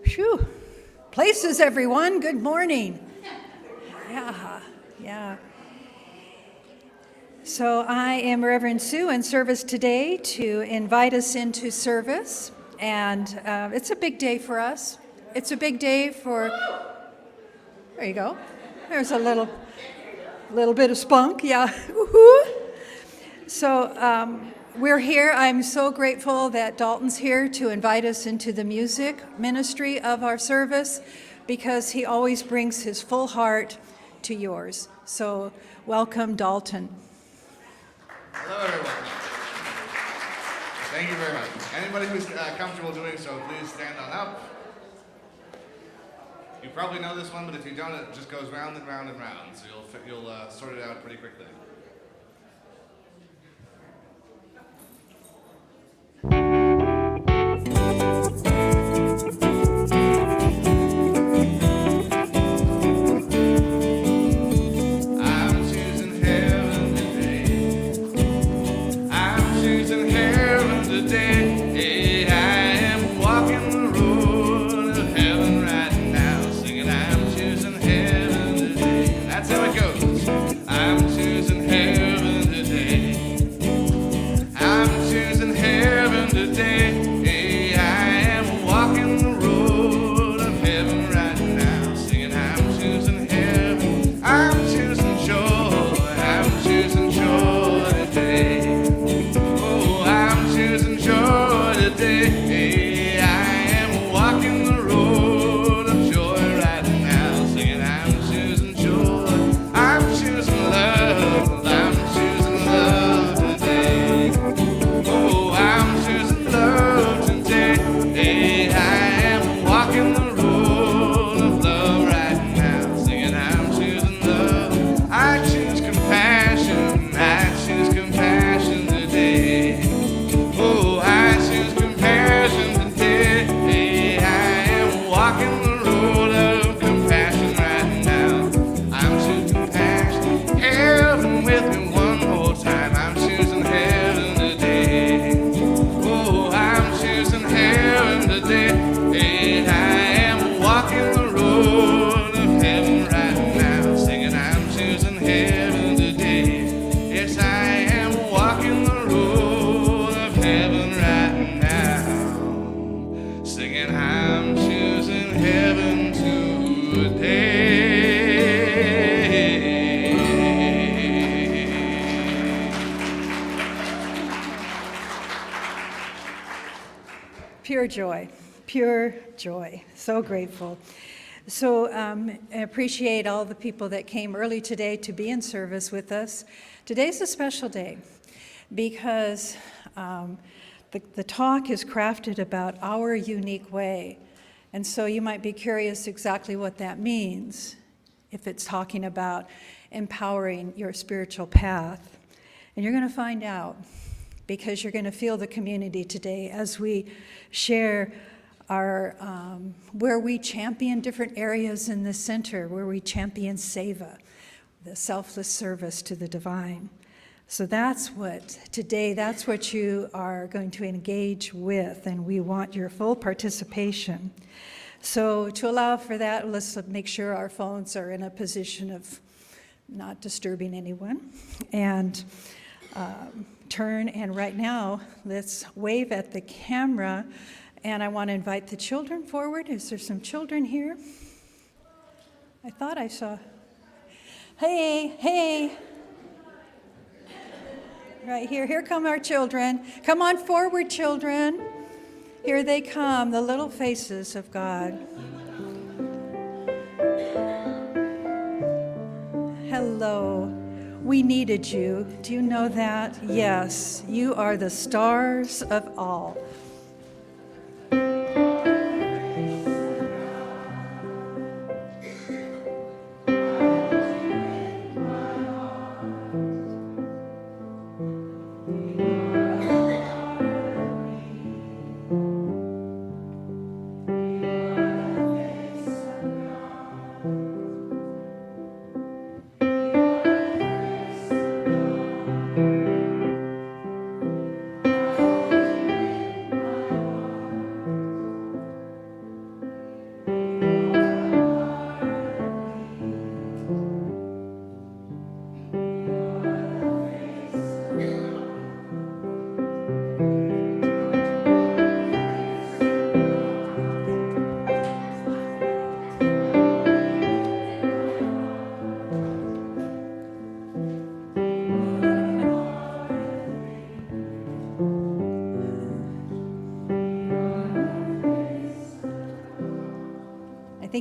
Phew. Places, everyone. Good morning. Yeah. So I am Reverend Sue in service today to invite us into service. And it's a big day for us. It's a big day for, there you go. There's a little bit of spunk, yeah. Woo-hoo. So we're here. I'm so grateful that Dalton's here to invite us into the music ministry of our service because he always brings his full heart to yours. So welcome, Dalton. Hello, everyone. Thank you very much. Anybody who's comfortable doing so, please stand on up. You probably know this one, but if you don't, it just goes round and round and round, so you'll sort it out pretty quickly. Pure joy. So grateful. So I appreciate all the people that came early today to be in service with us. Today's a special day because the talk is crafted about our unique way. And so you might be curious exactly what that means if it's talking about empowering your spiritual path. And you're going to find out, because you're going to feel the community today as we share our, where we champion different areas in the center, where we champion seva, the selfless service to the divine. So that's what you are going to engage with, and we want your full participation. So to allow for that, let's make sure our phones are in a position of not disturbing anyone. And turn, and right now, let's wave at the camera, and I want to invite the children forward. Is there some children here? I thought I saw. Hey. Right here come our children. Come on forward, children. Here they come, the little faces of God. Hello. We needed you. Do you know that? Yes, you are the stars of all.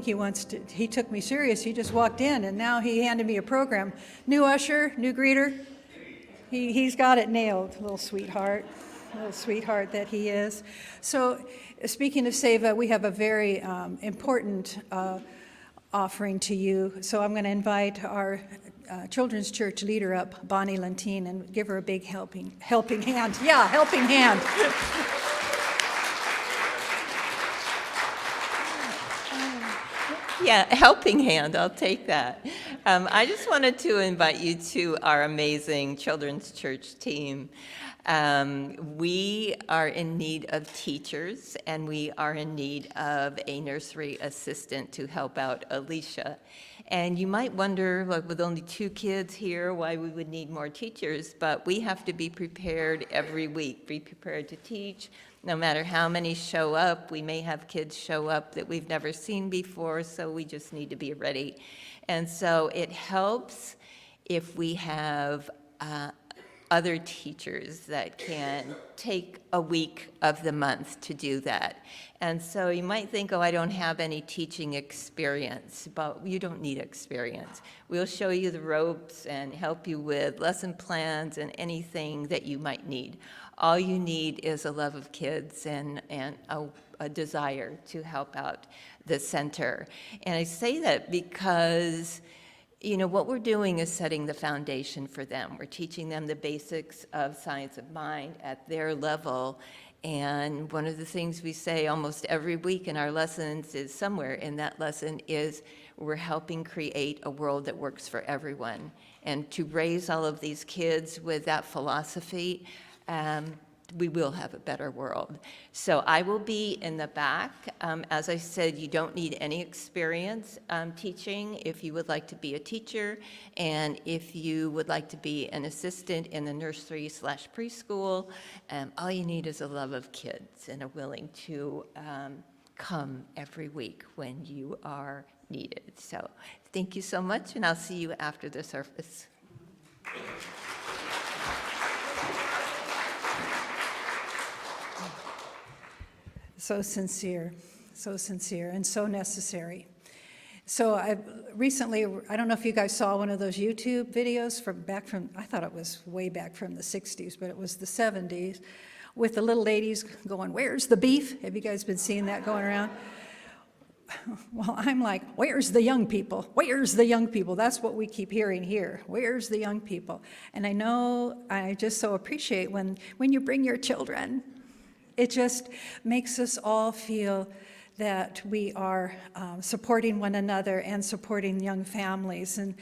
think he took me serious. He just walked in, and now he handed me a program. New usher, new greeter. He's got it nailed, little sweetheart that he is. So speaking of Seva, we have a very important offering to you. So I'm going to invite our children's church leader up, Bonnie Lentine, and give her a big helping hand. Yeah, helping hand. Yeah, helping hand, I'll take that. I just wanted to invite you to our amazing children's church team. We are in need of teachers, and we are in need of a nursery assistant to help out Alicia. And you might wonder, like, with only 2 kids here, why we would need more teachers, but we have to be prepared every week, be prepared to teach. No matter how many show up, we may have kids show up that we've never seen before, so we just need to be ready. And so it helps if we have other teachers that can take a week of the month to do that. And so you might think, oh, I don't have any teaching experience, but you don't need experience. We'll show you the ropes and help you with lesson plans and anything that you might need. All you need is a love of kids and a desire to help out the center. And I say that because what we're doing is setting the foundation for them. We're teaching them the basics of science of mind at their level. And one of the things we say almost every week in our lessons is somewhere in that lesson is we're helping create a world that works for everyone. And to raise all of these kids with that philosophy, we will have a better world. So I will be in the back. As I said, you don't need any experience teaching if you would like to be a teacher, and if you would like to be an assistant in the nursery/preschool, all you need is a love of kids and a willing to come every week when you are needed. So thank you so much, and I'll see you after the service. So sincere, and so necessary. So I don't know if you guys saw one of those YouTube videos I thought it was way back from the 60s, but it was the 70s, with the little ladies going, "Where's the beef?" Have you guys been seeing that going around? Well, I'm like, where's the young people? Where's the young people? That's what we keep hearing here. Where's the young people? And I just so appreciate when you bring your children. It just makes us all feel that we are supporting one another and supporting young families. And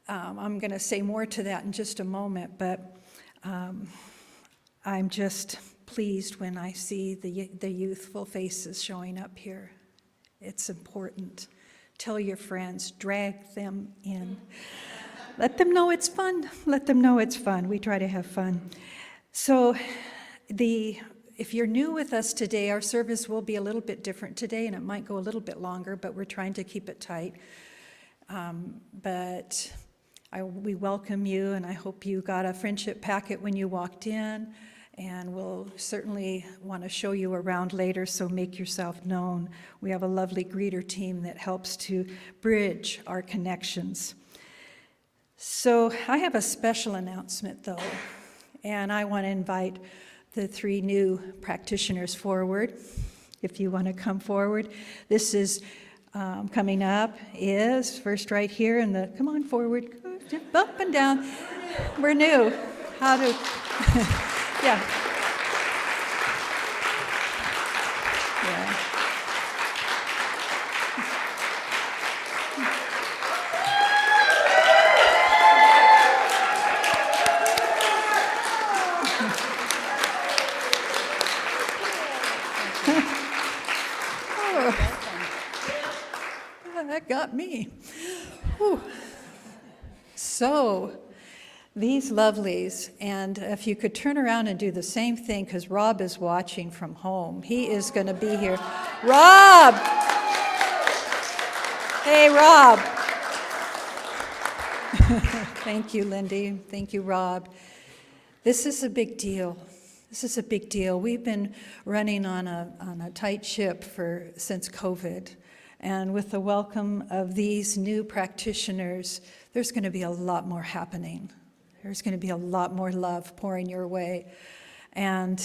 I'm going to say more to that in just a moment, but I'm just pleased when I see the youthful faces showing up here. It's important. Tell your friends, drag them in. Let them know it's fun. Let them know it's fun. We try to have fun. So if you're new with us today, our service will be a little bit different today, and it might go a little bit longer, but we're trying to keep it tight. We welcome you, and I hope you got a friendship packet when you walked in, and we'll certainly want to show you around later, so make yourself known. We have a lovely greeter team that helps to bridge our connections. So I have a special announcement, though, and I want to invite the 3 new practitioners forward, if you want to come forward. This is coming up is first right here come on forward, up and down. We're new. How to, yeah. Yeah. That got me. Whew. So, these lovelies, and if you could turn around and do the same thing, because Rob is watching from home. He is going to be here. Rob! Hey, Rob. Thank you, Lindy. Thank you, Rob. This is a big deal. This is a big deal. We've been running on a tight ship since COVID. And with the welcome of these new practitioners, there's going to be a lot more happening. There's going to be a lot more love pouring your way. And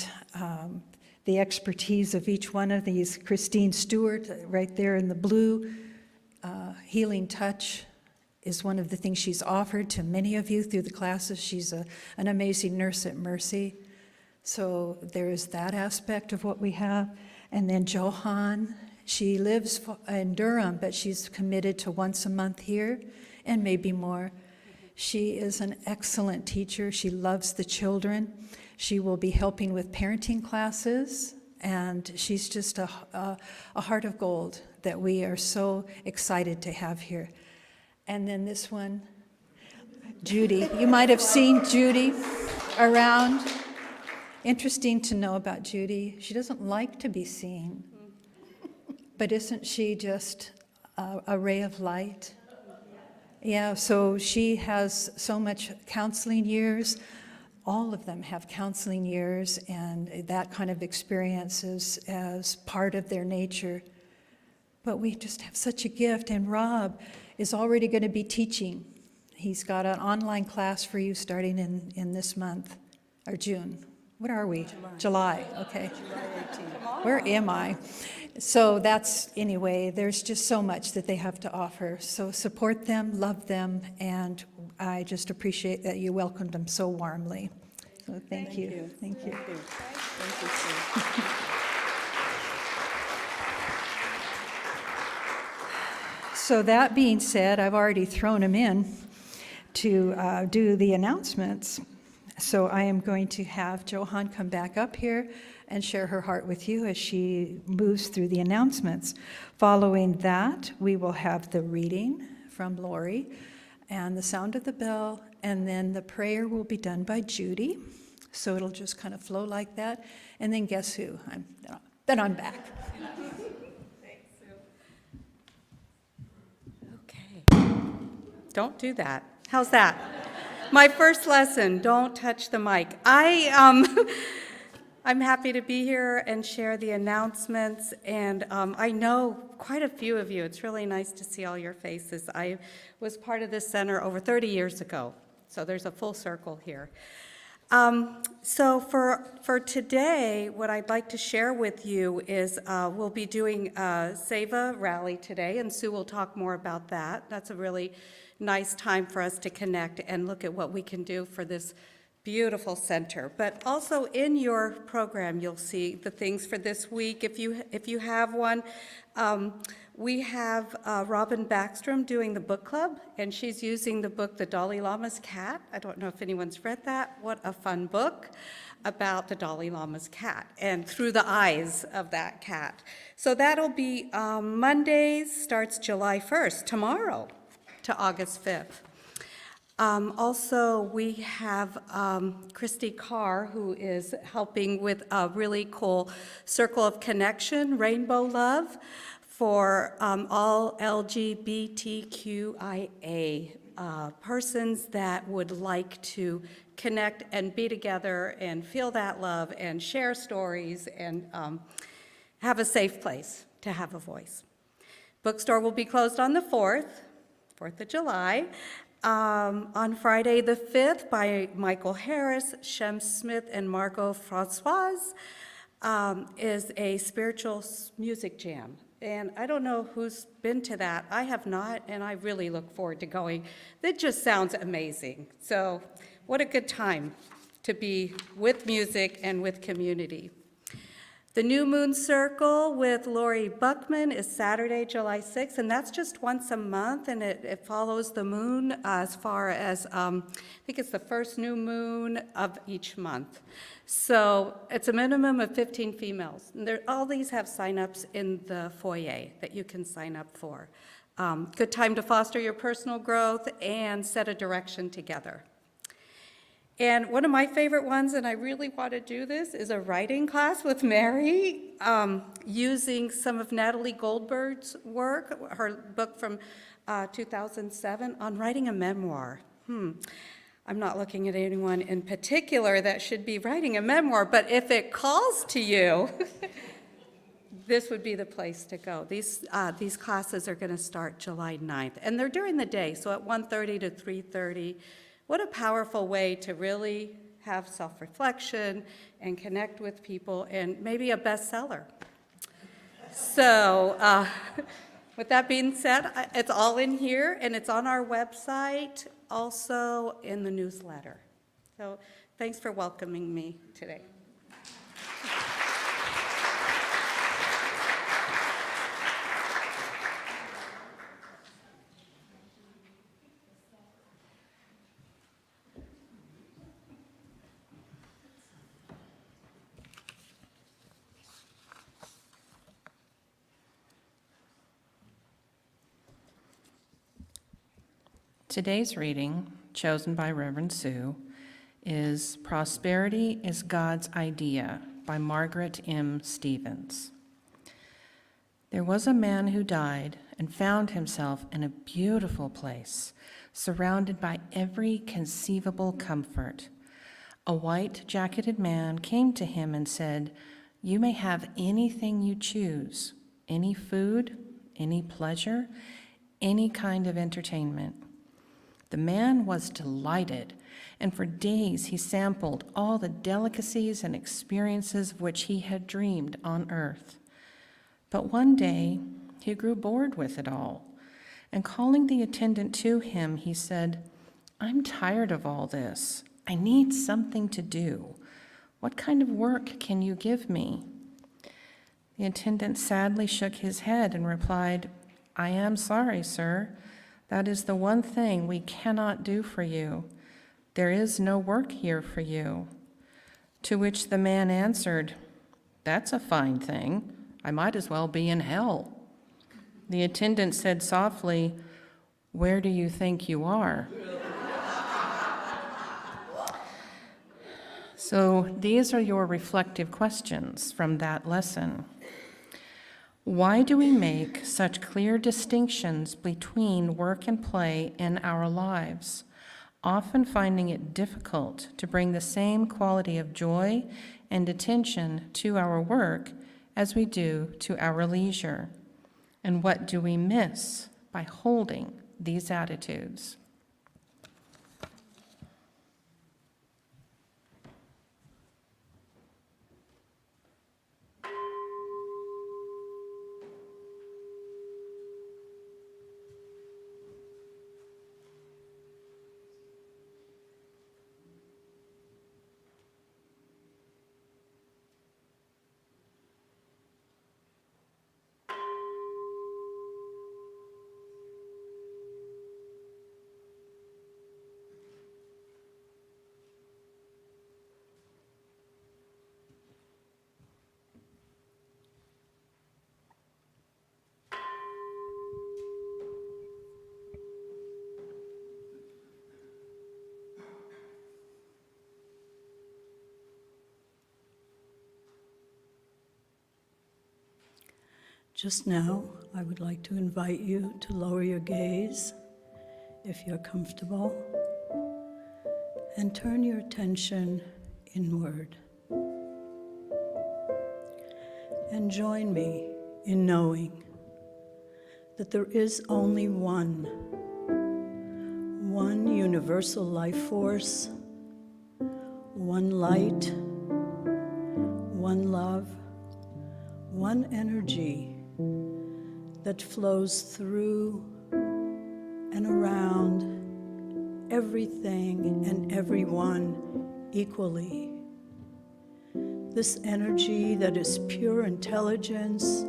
the expertise of each one of these, Christine Stewart, right there in the blue, healing touch is one of the things she's offered to many of you through the classes. She's an amazing nurse at Mercy. So there is that aspect of what we have. And then Johan, she lives in Durham, but she's committed to once a month here and maybe more. She is an excellent teacher. She loves the children. She will be helping with parenting classes, and she's just a heart of gold that we are so excited to have here. And then this one, Judy. You might have seen Judy around. Interesting to know about Judy. She doesn't like to be seen, but isn't she just a ray of light? Yeah, so she has so much counseling years. All of them have counseling years and that kind of experiences as part of their nature. But we just have such a gift, and Rob is already going to be teaching. He's got an online class for you starting in this month, or June. What are we? July, okay. July 18th. Where am I? So that's, anyway, there's just so much that they have to offer. So support them, love them, and I just appreciate that you welcomed them so warmly. So thank you. Thank you. Thank you, Sue. So that being said, I've already thrown them in to do the announcements. So I am going to have Johan come back up here and share her heart with you as she moves through the announcements. Following that, we will have the reading from Lori and the sound of the bell, and then the prayer will be done by Judy. So it'll just kind of flow like that. And then guess who? Then I'm back. Thanks, Sue. Okay. Don't do that. How's that? My first lesson, don't touch the mic. I'm happy to be here and share the announcements, and I know quite a few of you. It's really nice to see all your faces. I was part of this center over 30 years ago, so there's a full circle here. So for today, what I'd like to share with you is we'll be doing a Seva rally today, and Sue will talk more about that. That's a really nice time for us to connect and look at what we can do for this beautiful center. But also in your program, you'll see the things for this week. If you have one, we have Robin Backstrom doing the book club, and she's using the book The Dalai Lama's Cat. I don't know if anyone's read that. What a fun book about the Dalai Lama's cat and through the eyes of that cat. So that'll be Mondays, starts July 1st, tomorrow, to August 5th. Also, we have Christy Carr, who is helping with a really cool Circle of Connection, Rainbow Love, for all LGBTQIA persons that would like to connect and be together and feel that love and share stories and have a safe place to have a voice. Bookstore will be closed on the 4th of July. On Friday the 5th by Michael Harris, Shem Smith, and Margot Francoise is a spiritual music jam. And I don't know who's been to that. I have not, and I really look forward to going. It just sounds amazing. So what a good time to be with music and with community. The New Moon Circle with Lori Buckman is Saturday, July 6th, and that's just once a month, and it follows the moon as far as, I think it's the first new moon of each month. So it's a minimum of 15 females. And all these have sign-ups in the foyer that you can sign up for. Good time to foster your personal growth and set a direction together. And one of my favorite ones, and I really want to do this, is a writing class with Mary, using some of Natalie Goldberg's work, her book from 2007, on writing a memoir. I'm not looking at anyone in particular that should be writing a memoir, but if it calls to you, this would be the place to go. These classes are going to start July 9th, and they're during the day, so at 1:30 to 3:30. What a powerful way to really have self-reflection and connect with people, and maybe a bestseller. So with that being said, it's all in here, and it's on our website, also in the newsletter. So thanks for welcoming me today. Today's reading, chosen by Reverend Sue, is Prosperity is God's Idea by Margaret M. Stevens. There was a man who died and found himself in a beautiful place, surrounded by every conceivable comfort. A white-jacketed man came to him and said, "You may have anything you choose, any food, any pleasure, any kind of entertainment." The man was delighted, and for days he sampled all the delicacies and experiences of which he had dreamed on earth. But one day he grew bored with it all, and calling the attendant to him, he said, "I'm tired of all this. I need something to do. What kind of work can you give me?" The attendant sadly shook his head and replied, "I am sorry, sir. That is the one thing we cannot do for you. There is no work here for you." To which the man answered, "That's a fine thing. I might as well be in hell." The attendant said softly, "Where do you think you are?" So these are your reflective questions from that lesson. Why do we make such clear distinctions between work and play in our lives, often finding it difficult to bring the same quality of joy and attention to our work as we do to our leisure? And what do we miss by holding these attitudes? Just now, I would like to invite you to lower your gaze, if you're comfortable, and turn your attention inward. And join me in knowing that there is only one universal life force, one light, one love, one energy that flows through and around everything and everyone equally. This energy that is pure intelligence,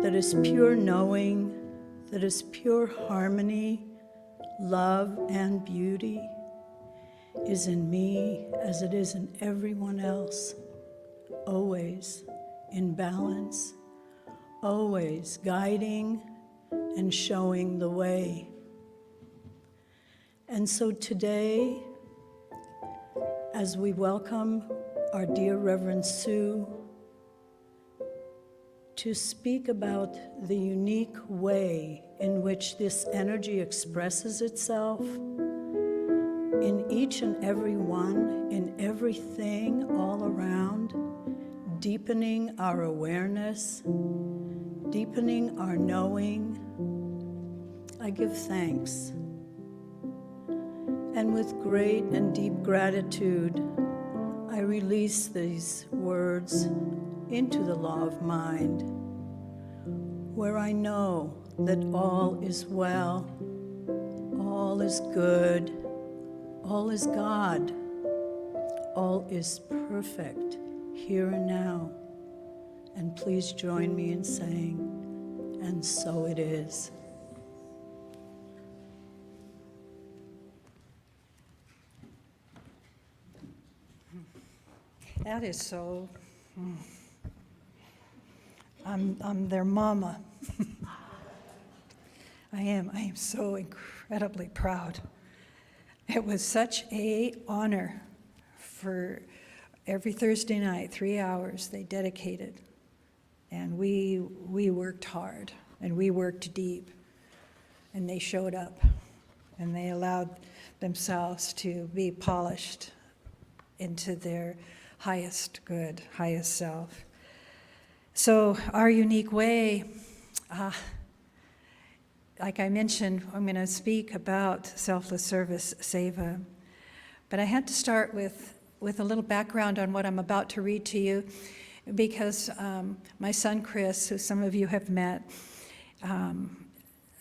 that is pure knowing, that is pure harmony, love, and beauty, is in me as it is in everyone else, always in balance, always guiding and showing the way. And so today, as we welcome our dear Reverend Sue to speak about the unique way in which this energy expresses itself in each and every one, in everything all around, deepening our awareness, deepening our knowing, I give thanks. And with great and deep gratitude, I release these words into the law of mind, where I know that all is well, all is good, all is God, all is perfect here and now. And please join me in saying, and so it is. That is so. I'm their mama. I am so incredibly proud. It was such an honor for every Thursday night, 3 hours they dedicated. And we worked hard and we worked deep. And they showed up and they allowed themselves to be polished into their highest good, highest self. So our unique way, like I mentioned, I'm going to speak about selfless service, Seva. But I had to start with a little background on what I'm about to read to you, because my son Chris, who some of you have met,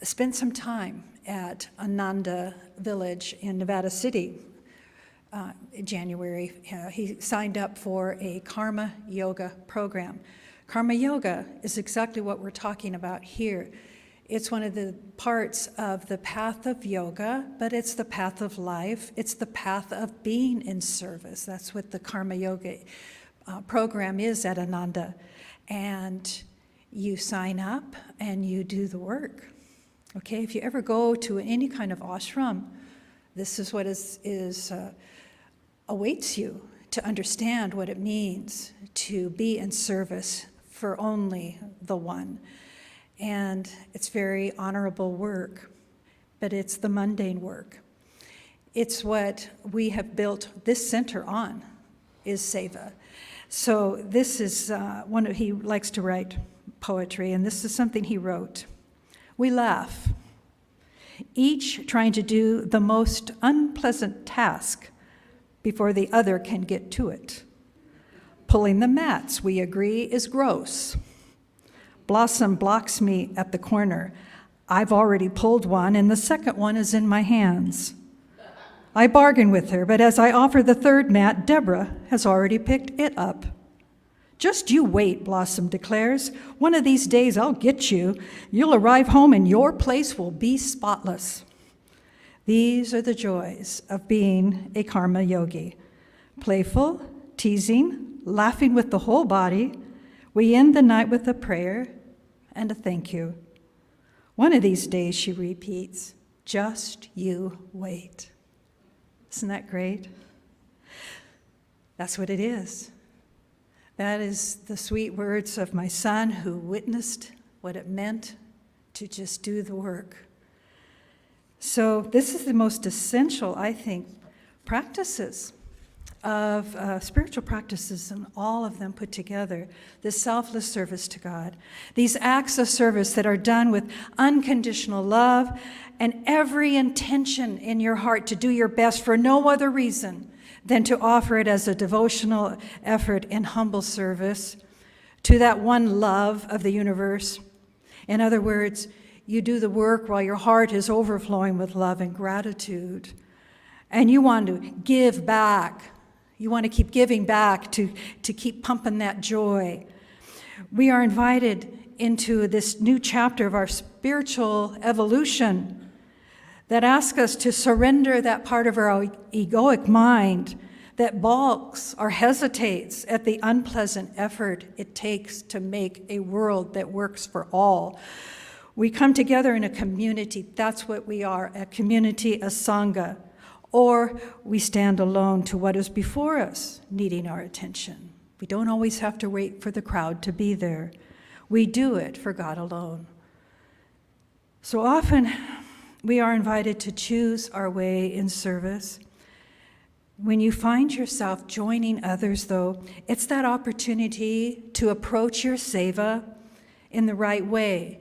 spent some time at Ananda Village in Nevada City. January, he signed up for a karma yoga program. Karma yoga is exactly what we're talking about here. It's one of the parts of the path of yoga, but it's the path of life. It's the path of being in service. That's what the karma yoga program is at Ananda. And you sign up and you do the work. Okay, if you ever go to any kind of ashram, this is what awaits you, to understand what it means to be in service for only the one. And it's very honorable work, but it's the mundane work. It's what we have built this center on, is Seva. So this is he likes to write poetry, and this is something he wrote. We laugh, each trying to do the most unpleasant task before the other can get to it. Pulling the mats, we agree, is gross. Blossom blocks me at the corner. I've already pulled one, and the second one is in my hands. I bargain with her, but as I offer the third mat, Deborah has already picked it up. Just you wait, Blossom declares. One of these days I'll get you. You'll arrive home and your place will be spotless. These are the joys of being a karma yogi. Playful, teasing, laughing with the whole body. We end the night with a prayer and a thank you. One of these days, she repeats, just you wait. Isn't that great? That's what it is. That is the sweet words of my son who witnessed what it meant to just do the work. So this is the most essential, I think, practices of spiritual practices, and all of them put together, this selfless service to God, these acts of service that are done with unconditional love and every intention in your heart to do your best for no other reason than to offer it as a devotional effort in humble service to that one love of the universe. In other words, you do the work while your heart is overflowing with love and gratitude. And you want to give back. You want to keep giving back to keep pumping that joy. We are invited into this new chapter of our spiritual evolution that asks us to surrender that part of our egoic mind that balks or hesitates at the unpleasant effort it takes to make a world that works for all. We come together in a community. That's what we are, a community, a sangha. Or we stand alone to what is before us, needing our attention. We don't always have to wait for the crowd to be there. We do it for God alone. So often we are invited to choose our way in service. When you find yourself joining others, though, it's that opportunity to approach your seva in the right way.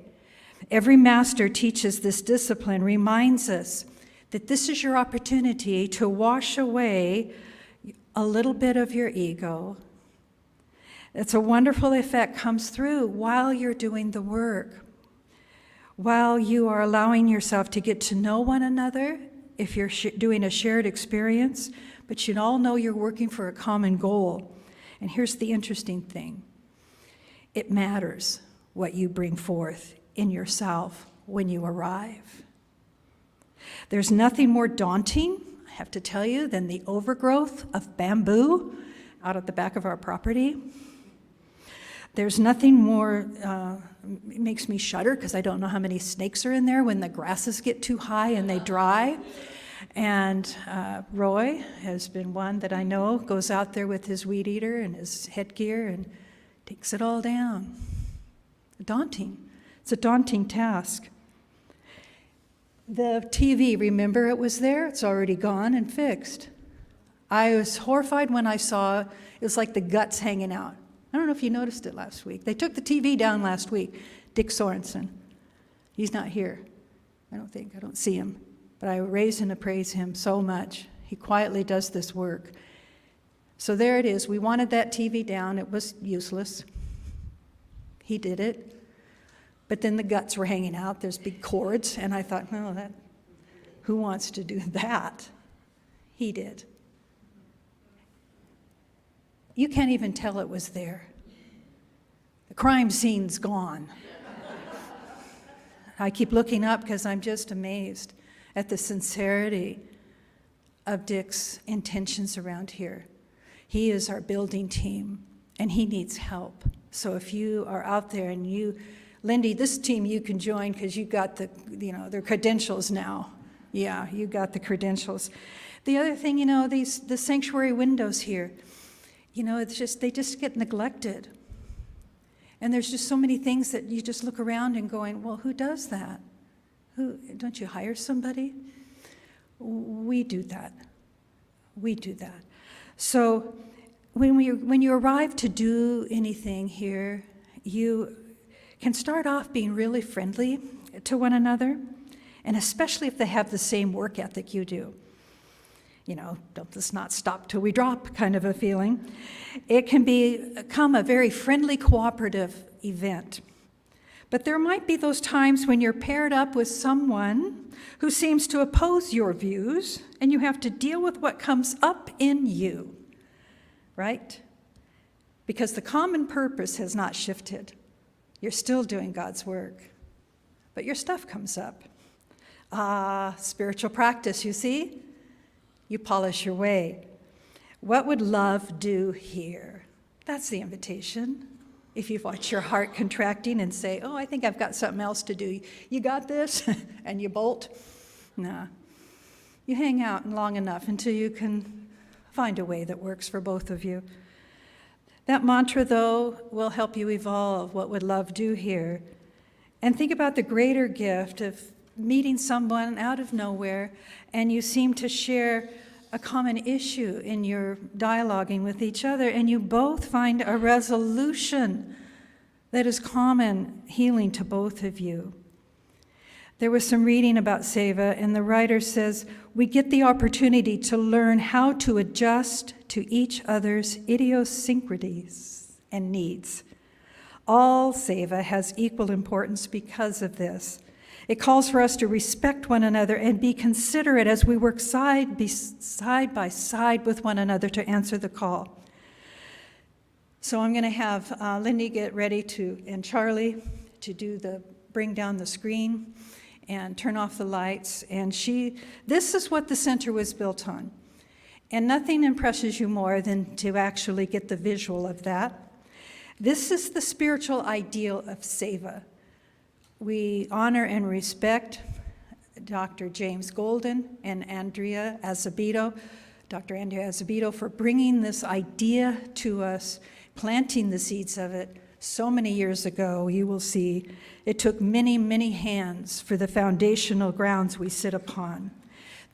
Every master teaches this discipline, reminds us that this is your opportunity to wash away a little bit of your ego. It's a wonderful effect comes through while you're doing the work, while you are allowing yourself to get to know one another, if you're doing a shared experience, but you all know you're working for a common goal. And here's the interesting thing. It matters what you bring forth in yourself when you arrive. There's nothing more daunting, I have to tell you, than the overgrowth of bamboo out at the back of our property. There's nothing more, it makes me shudder because I don't know how many snakes are in there when the grasses get too high and they dry. And Roy has been one that I know goes out there with his weed eater and his headgear and takes it all down. Daunting. It's a daunting task. The TV, remember it was there? It's already gone and fixed. I was horrified when I saw it was like the guts hanging out. I don't know if you noticed it last week. They took the TV down last week. Dick Sorensen. He's not here. I don't see him. But I raise and praise him so much. He quietly does this work. So there it is. We wanted that TV down. It was useless. He did it. But then the guts were hanging out. There's big cords. And I thought, well, who wants to do that? He did. You can't even tell it was there. The crime scene's gone. I keep looking up because I'm just amazed at the sincerity of Dick's intentions around here. He is our building team, and he needs help. So if you are out there and Lindy, this team you can join because you got their credentials now. Yeah, you got the credentials. The other thing, the sanctuary windows here, they just get neglected. And there's just so many things that you just look around and going, well, who does that? Don't you hire somebody? We do that. We do that. So when you arrive to do anything here, you can start off being really friendly to one another, and especially if they have the same work ethic you do. Let's not stop till we drop kind of a feeling. It can become a very friendly, cooperative event. But there might be those times when you're paired up with someone who seems to oppose your views, and you have to deal with what comes up in you, right? Because the common purpose has not shifted. You're still doing God's work, but your stuff comes up. Spiritual practice, you see? You polish your way. What would love do here? That's the invitation. If you watch your heart contracting and say, oh, I think I've got something else to do. You got this? And you bolt? Nah. You hang out long enough until you can find a way that works for both of you. That mantra, though, will help you evolve. What would love do here? And think about the greater gift of meeting someone out of nowhere, and you seem to share a common issue in your dialoguing with each other, and you both find a resolution that is common healing to both of you. There was some reading about seva, and the writer says, we get the opportunity to learn how to adjust to each other's idiosyncrasies and needs. All seva has equal importance because of this. It calls for us to respect one another and be considerate as we work side by side with one another to answer the call. So I'm going to have Lindy get ready and Charlie to bring down the screen and turn off the lights. And this is what the center was built on. And nothing impresses you more than to actually get the visual of that. This is the spiritual ideal of seva. We honor and respect Dr. James Golden and Andrea Azevedo, Dr. Andrea Azevedo, for bringing this idea to us, planting the seeds of it so many years ago. You will see it took many, many hands for the foundational grounds we sit upon.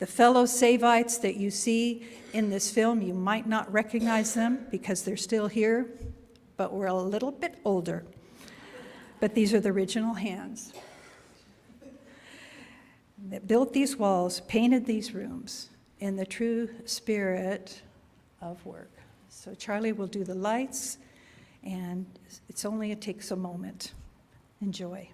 The fellow Savites that you see in this film, you might not recognize them because they're still here, but we're a little bit older. But these are the original hands that built these walls, painted these rooms in the true spirit of work. So Charlie will do the lights, and it takes a moment. Enjoy.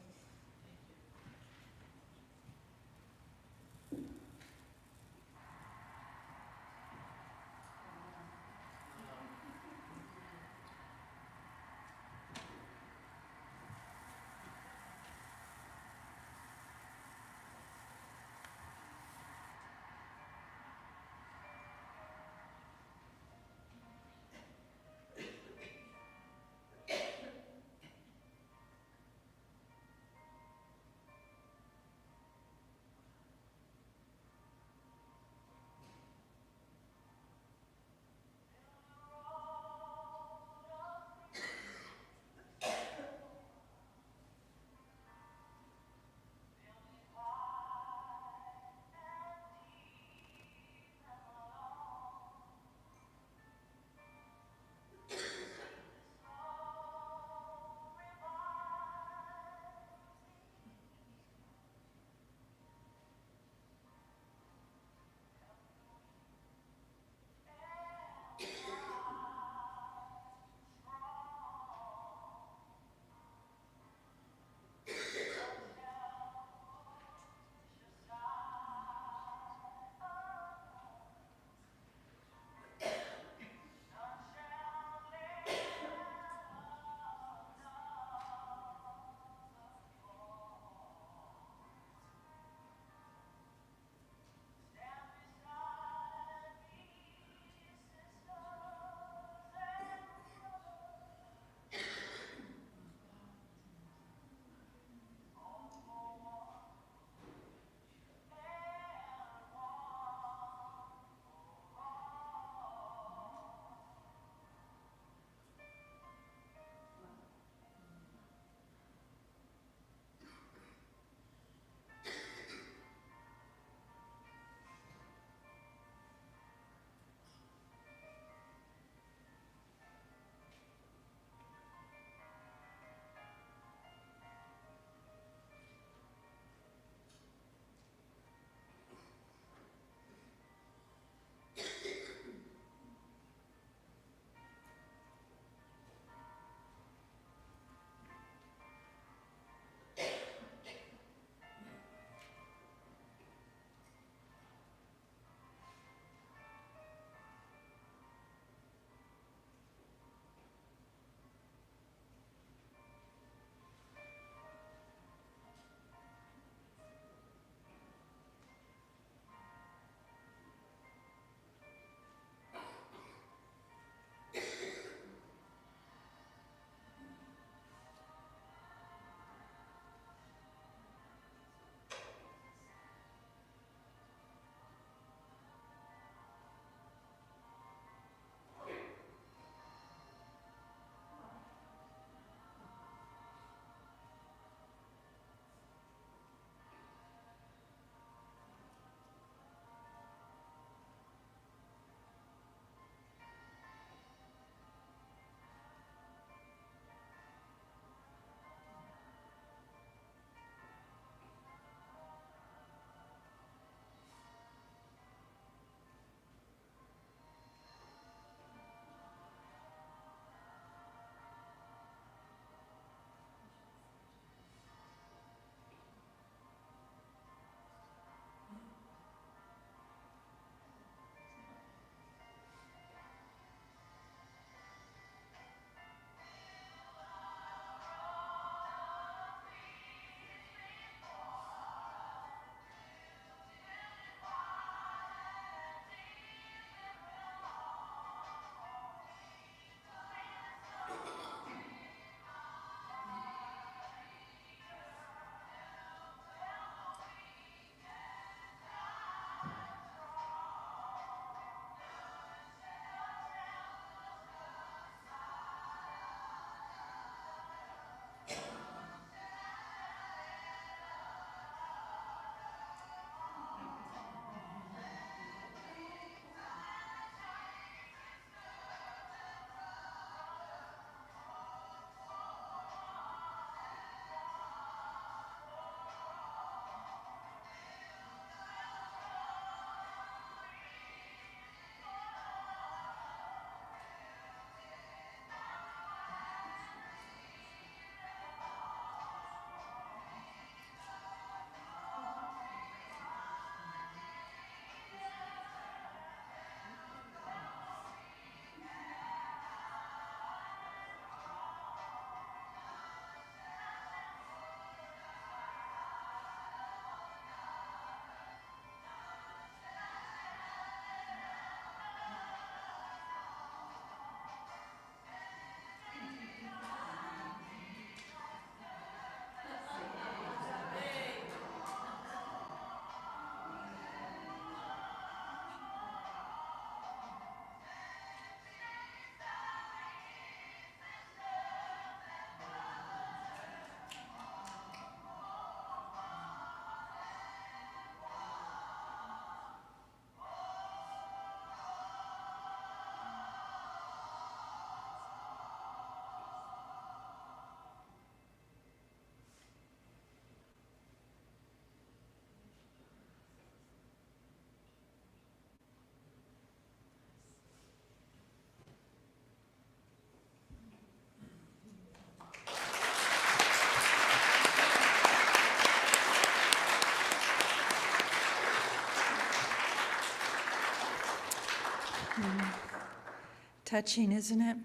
touching, isn't it?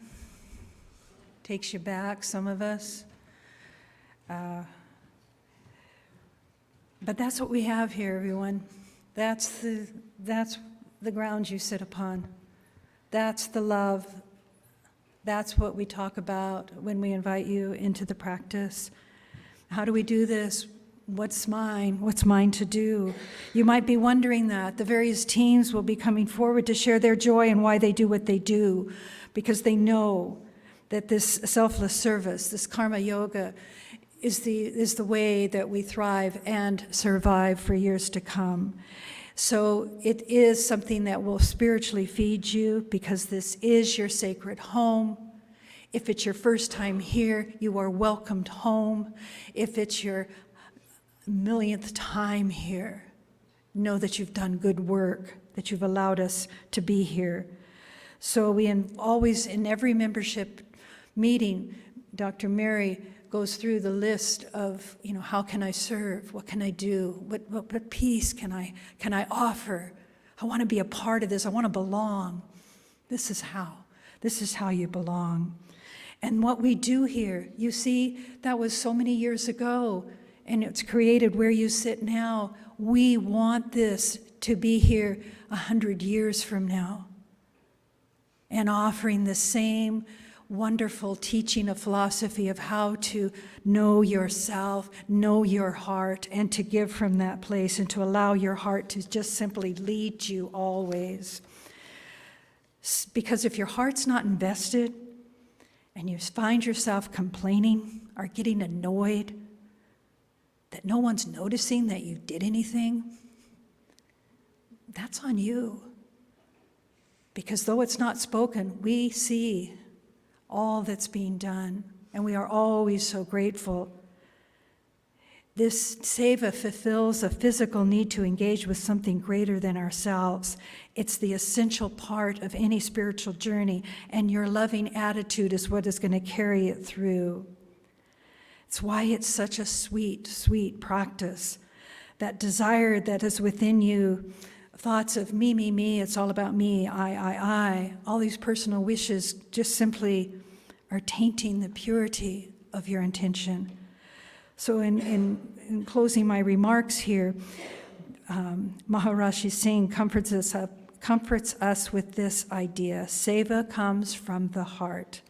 Takes you back, some of us. But that's what we have here, everyone. That's the ground you sit upon. That's the love. That's what we talk about when we invite you into the practice. How do we do this? What's mine? What's mine to do? You might be wondering that. The various teams will be coming forward to share their joy and why they do what they do, because they know that this selfless service, this karma yoga, is the way that we thrive and survive for years to come. So it is something that will spiritually feed you, because this is your sacred home. If it's your first time here, you are welcomed home. If it's your millionth time here, know that you've done good work, that you've allowed us to be here. So we always, in every membership meeting, Dr. Mary goes through the list of, how can I serve? What can I do? What peace can I offer? I want to be a part of this. I want to belong. This is how you belong. And what we do here, you see, that was so many years ago, and it's created where you sit now. We want this to be here 100 years from now, and offering the same wonderful teaching of philosophy of how to know yourself, know your heart, and to give from that place, and to allow your heart to just simply lead you always. Because if your heart's not invested, and you find yourself complaining or getting annoyed that no one's noticing that you did anything, that's on you. Because though it's not spoken, we see all that's being done, and we are always so grateful. This seva fulfills a physical need to engage with something greater than ourselves. It's the essential part of any spiritual journey, and your loving attitude is what is going to carry it through. It's why it's such a sweet, sweet practice. That desire that is within you, thoughts of me, it's all about me, I, all these personal wishes just simply are tainting the purity of your intention. So in closing my remarks here, Maharishi Singh comforts us with this idea. Seva comes from the heart.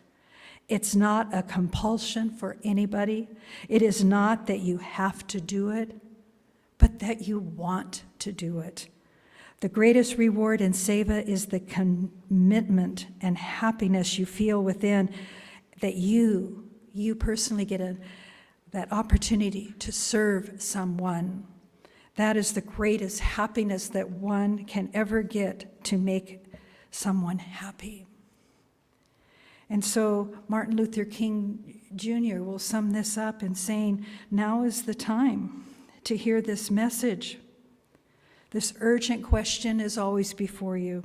It's not a compulsion for anybody. It is not that you have to do it, but that you want to do it. The greatest reward in seva is the commitment and happiness you feel within, that you personally get that opportunity to serve someone. That is the greatest happiness that one can ever get, to make someone happy. And so Martin Luther King Jr. will sum this up in saying, now is the time to hear this message. This urgent question is always before you.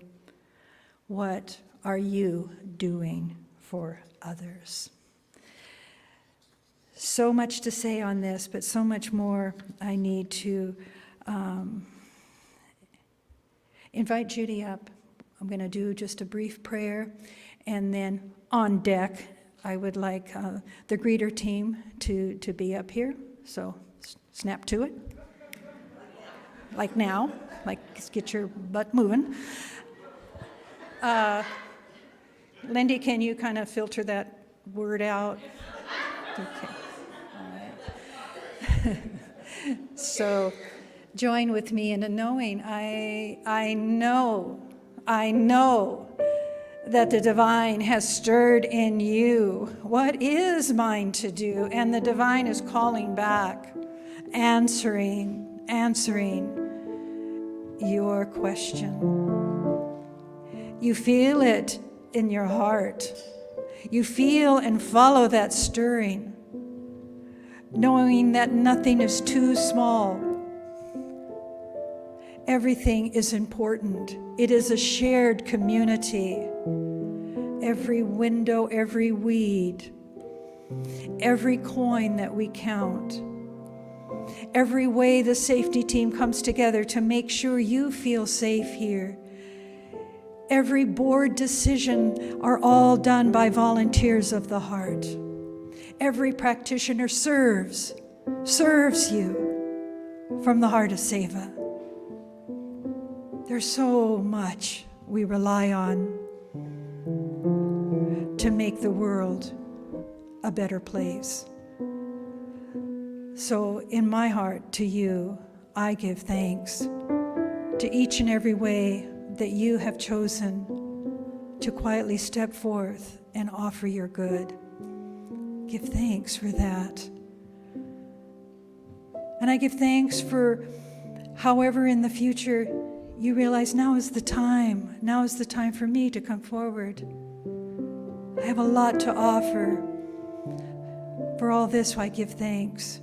What are you doing for others? So much to say on this, but so much more I need to invite Judy up. I'm going to do just a brief prayer, and then on deck, I would like the greeter team to be up here. So snap to it. Like now, like get your butt moving. Lindy, can you kind of filter that word out? Okay. All right. So join with me in a knowing. I know that the divine has stirred in you what is mine to do, and the divine is calling back, answering your question. You feel it in your heart. You feel and follow that stirring, knowing that nothing is too small. Everything is important. It is a shared community. Every window, every weed, every coin that we count, every way the safety team comes together to make sure you feel safe here. Every board decision are all done by volunteers of the heart. Every practitioner serves you from the heart of Seva. There's so much we rely on to make the world a better place. So in my heart to you, I give thanks to each and every way that you have chosen to quietly step forth and offer your good. Give thanks for that. And I give thanks for however in the future you realize now is the time. Now is the time for me to come forward. I have a lot to offer. For all this, I give thanks.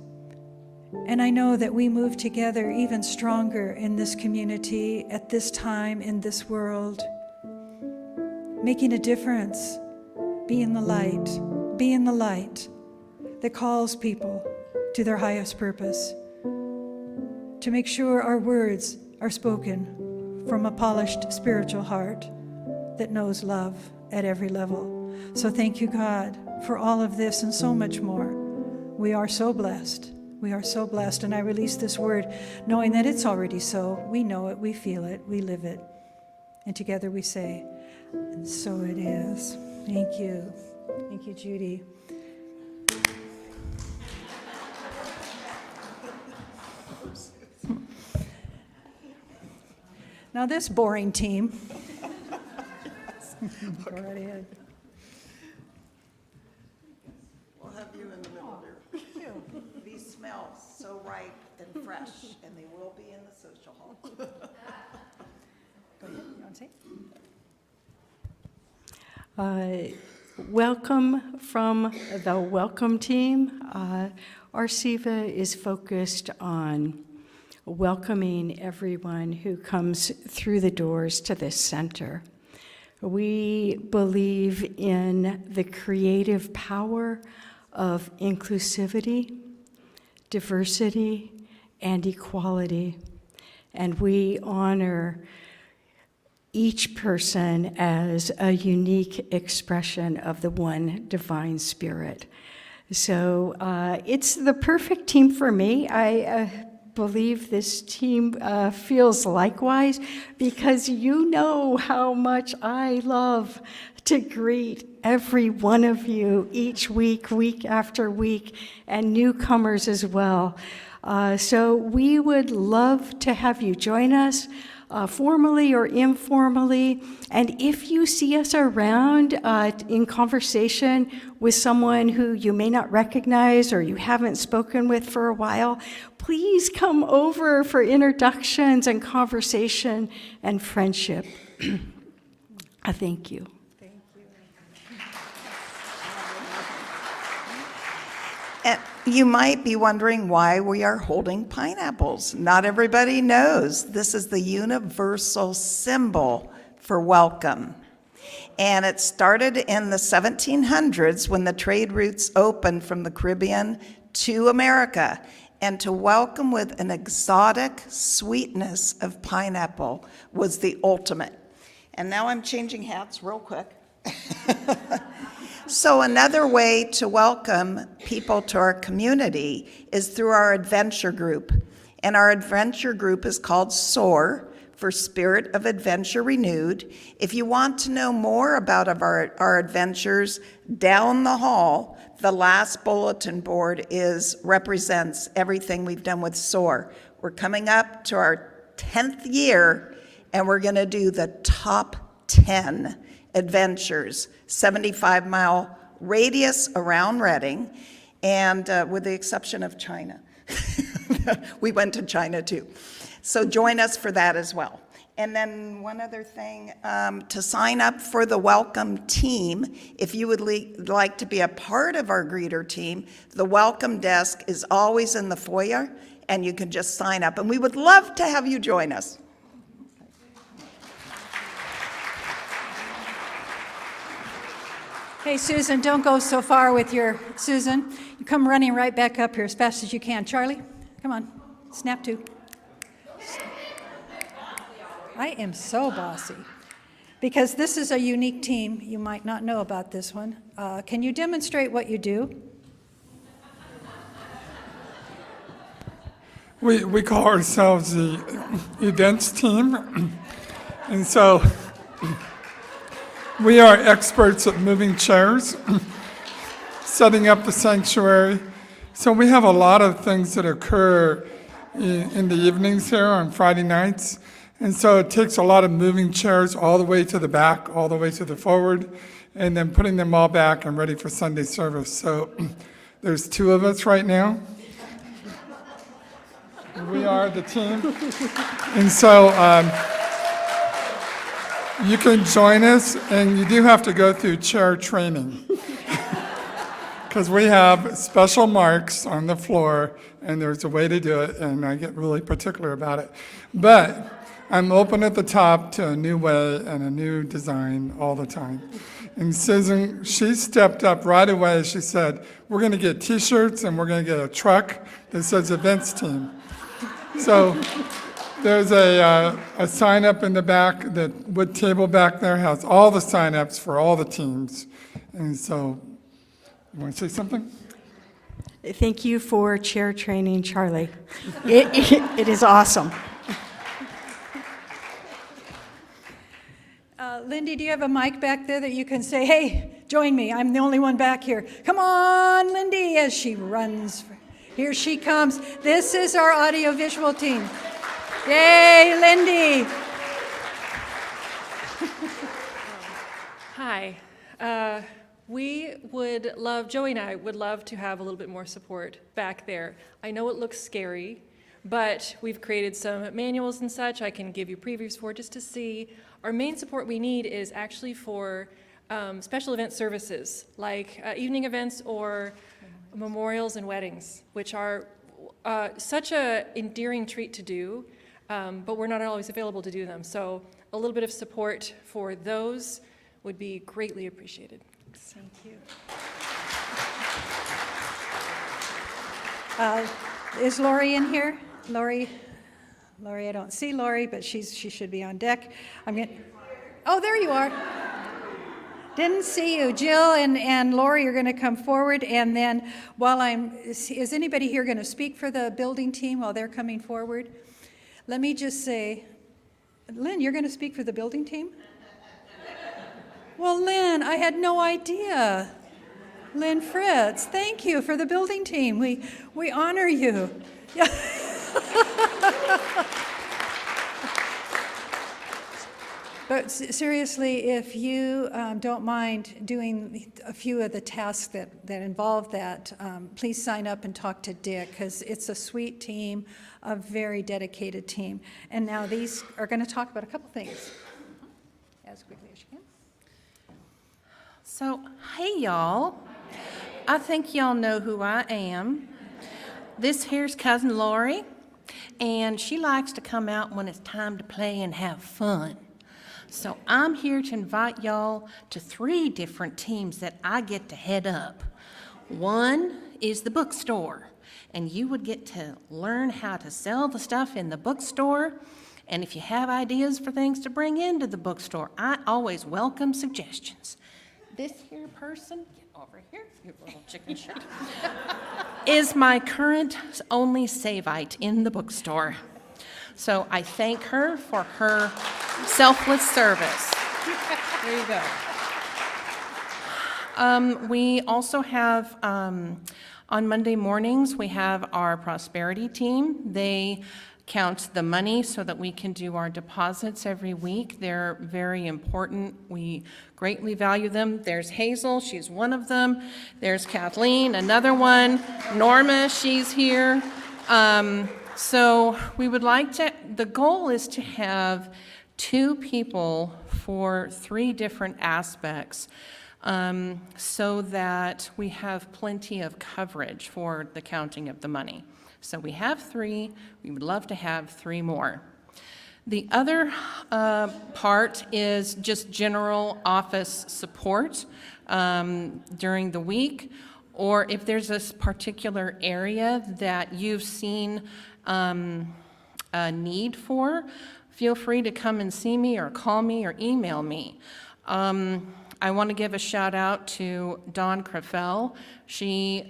And I know that we move together even stronger in this community, at this time, in this world, making a difference, being the light that calls people to their highest purpose, to make sure our words are spoken from a polished spiritual heart that knows love at every level. So thank you, God, for all of this and so much more. We are so blessed. We are so blessed, and I release this word knowing that it's already so. We know it, we feel it, we live it. And together we say, and so it is. Thank you. Thank you, Judy. Now this boring team. Go right ahead. We'll have you in the middle there. These smell so ripe and fresh, and they will be in the social hall. Go ahead. You want to say? Welcome from the welcome team. Our SIVA is focused on welcoming everyone who comes through the doors to this center. We believe in the creative power of inclusivity, diversity, and equality, and we honor each person as a unique expression of the one divine spirit. So it's the perfect team for me. I believe this team feels likewise, because you know how much I love to greet every one of you each week, week after week, and newcomers as well. So we would love to have you join us, formally or informally. And if you see us around in conversation with someone who you may not recognize or you haven't spoken with for a while, please come over for introductions and conversation and friendship. Thank you. And you might be wondering why we are holding pineapples. Not everybody knows this is the universal symbol for welcome. And it started in the 1700s when the trade routes opened from the Caribbean to America. And to welcome with an exotic sweetness of pineapple was the ultimate. And now I'm changing hats real quick. So another way to welcome people to our community is through our adventure group. And our adventure group is called SOAR, for Spirit of Adventure Renewed. If you want to know more about our adventures, down the hall, the last bulletin board represents everything we've done with SOAR. We're coming up to our 10th year, and we're going to do the top 10 adventures, 75-mile radius around Reading, and with the exception of China. We went to China too. So join us for that as well. And then one other thing, to sign up for the welcome team, if you would like to be a part of our greeter team, the welcome desk is always in the foyer, and you can just sign up. And we would love to have you join us. Hey, Susan, don't go so far with your, Susan, you come running right back up here as fast as you can. Charlie, come on, snap to. I am so bossy. because this is a unique team. You might not know about this one. Can you demonstrate what you do? We call ourselves the events team, and so we are experts at moving chairs, setting up the sanctuary. So we have a lot of things that occur in the evenings here on Friday nights, and so it takes a lot of moving chairs all the way to the back, all the way to the forward, and then putting them all back and ready for Sunday service. So there's 2 of us right now. We are the team. And so you can join us, and you do have to go through chair training. Because we have special marks on the floor, and there's a way to do it, and I get really particular about it. But I'm open at the top to a new way and a new design all the time. And Susan, she stepped up right away. She said, we're going to get T-shirts, and we're going to get a truck that says events team. So there's a sign up in the back. The wood table back there has all the sign-ups for all the teams. And so, you want to say something? Thank you for chair training, Charlie. It is awesome. Lindy, do you have a mic back there that you can say, hey, join me, I'm the only one back here. Come on, Lindy, as she runs. Here she comes. This is our audiovisual team. Yay, Lindy. Hi. Joey and I would love to have a little bit more support back there. I know it looks scary, but we've created some manuals and such I can give you previews for just to see. Our main support we need is actually for special event services, like evening events or memorials and weddings, which are such an endearing treat to do, but we're not always available to do them. So a little bit of support for those would be greatly appreciated. Thank you. Is Lori in here? Lori, I don't see Lori, but she should be on deck. Oh, there you are. Didn't see you. Jill and Lori are going to come forward, and then is anybody here going to speak for the building team while they're coming forward? Let me just say, Lynn, you're going to speak for the building team? Well, Lynn, I had no idea. Lynn Fritz, thank you for the building team. We honor you. Yeah. But seriously, if you don't mind doing a few of the tasks that involve that, please sign up and talk to Dick, because it's a sweet team, a very dedicated team. And now these are going to talk about a couple things as quickly as you can. So, hey y'all. I think y'all know who I am. This here's Cousin Lori, and she likes to come out when it's time to play and have fun. So I'm here to invite y'all to 3 different teams that I get to head up. One is the bookstore, and you would get to learn how to sell the stuff in the bookstore. And if you have ideas for things to bring into the bookstore, I always welcome suggestions. This here person, get over here, you little chicken shit, is my current only Savite in the bookstore. So I thank her for her selfless service. There you go. We also have, on Monday mornings, we have our prosperity team. They count the money so that we can do our deposits every week. They're very important. We greatly value them. There's Hazel, she's one of them. There's Kathleen, another one. Norma, she's here. So we would like to, the goal is to have 2 people for 3 different aspects, so that we have plenty of coverage for the counting of the money. So we have 3, we would love to have 3 more. The other part is just general office support during the week, or if there's a particular area that you've seen a need for, feel free to come and see me or call me or email me. I want to give a shout out to Dawn Crefel. She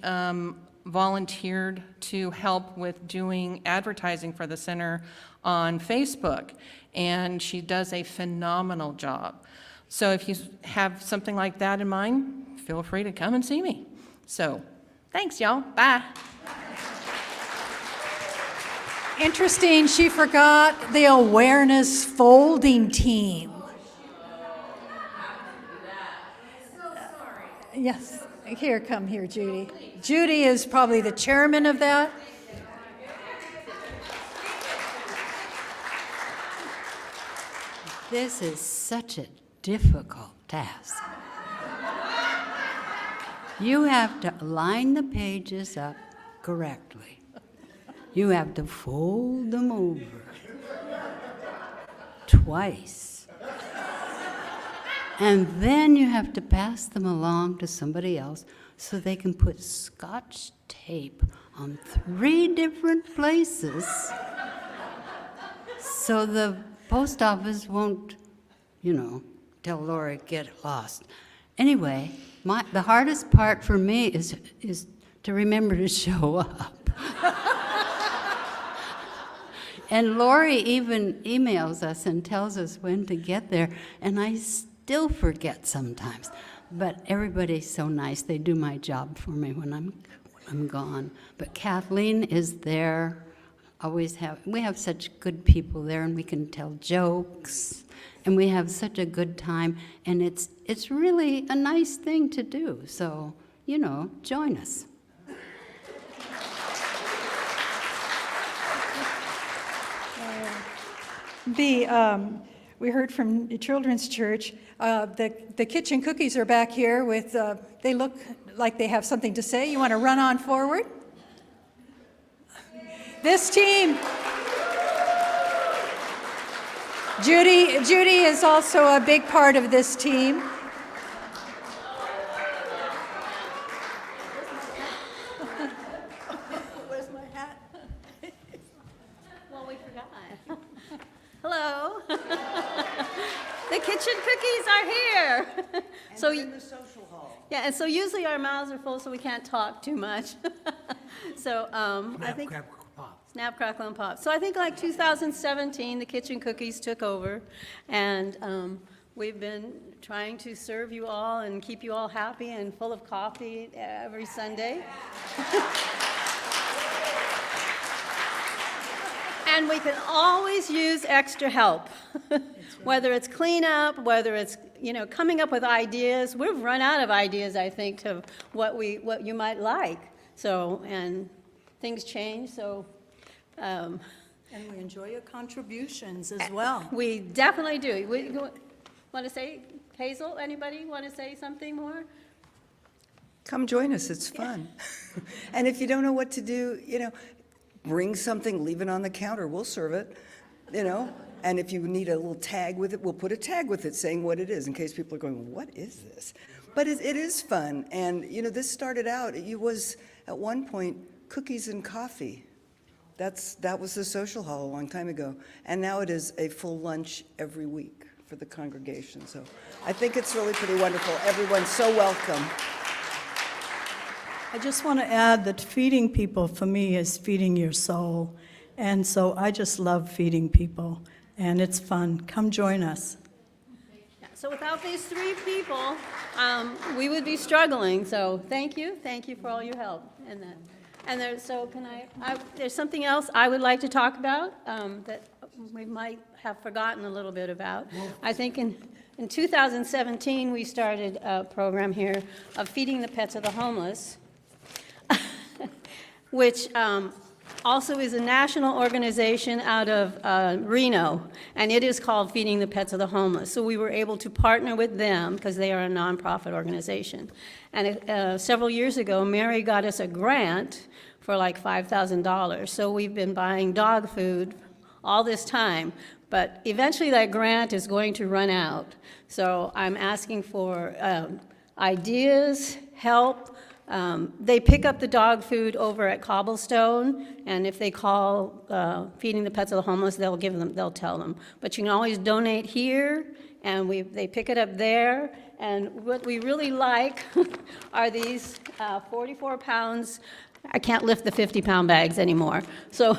volunteered to help with doing advertising for the center on Facebook, and she does a phenomenal job. So if you have something like that in mind, feel free to come and see me. So thanks, y'all. Bye. Interesting, she forgot the awareness folding team. Yes, come here, Judy. Judy is probably the chairman of that. This is such a difficult task. You have to line the pages up correctly. You have to fold them over twice. And then you have to pass them along to somebody else so they can put Scotch tape on 3 different places so the post office won't, tell Lori, get lost. Anyway, the hardest part for me is to remember to show up. And Lori even emails us and tells us when to get there, and I still forget sometimes. But everybody's so nice. They do my job for me when I'm gone. But Kathleen is there. We have such good people there, and we can tell jokes, and we have such a good time, and it's really a nice thing to do. So, join us. We heard from the Children's Church. The kitchen cookies are back here with, they look like they have something to say. You want to run on forward? This team, Judy is also a big part of this team. Where's my hat? Well, we forgot. Hello. The kitchen cookies are here. And so in the social hall. Yeah, and so usually our mouths are full, so we can't talk too much. So I think Snap, Crackle, and Pop. So I think like 2017, the kitchen cookies took over, and we've been trying to serve you all and keep you all happy and full of coffee every Sunday. And we can always use extra help, whether it's cleanup, whether it's coming up with ideas. We've run out of ideas, I think, of what you might like. So, and things change. So, And we enjoy your contributions as well. we definitely do. Want to say, Hazel? Anybody want to say something more? Come join us, it's fun. And if you don't know what to do, bring something, leave it on the counter, we'll serve it, And if you need a little tag with it, we'll put a tag with it saying what it is, in case people are going, what is this? But it is fun, and this started out, it was at one point cookies and coffee. That was the social hall a long time ago, and now it is a full lunch every week for the congregation. So I think it's really pretty wonderful. Everyone's so welcome. I just want to add that feeding people for me is feeding your soul. And so I just love feeding people, and it's fun. Come join us. So without these 3 people, we would be struggling. So thank you for all your help in that. And there's something else I would like to talk about that we might have forgotten a little bit about. I think in 2017, we started a program here of feeding the pets of the homeless, which also is a national organization out of Reno, and it is called Feeding the Pets of the Homeless. So we were able to partner with them because they are a nonprofit organization. And several years ago, Mary got us a grant for like $5,000. So we've been buying dog food all this time, but eventually that grant is going to run out. So I'm asking for ideas, help, They pick up the dog food over at Cobblestone, and if they call Feeding the Pets of the Homeless, they'll tell them. But you can always donate here, and they pick it up there. And what we really like are these 44 pounds. I can't lift the 50-pound bags anymore. So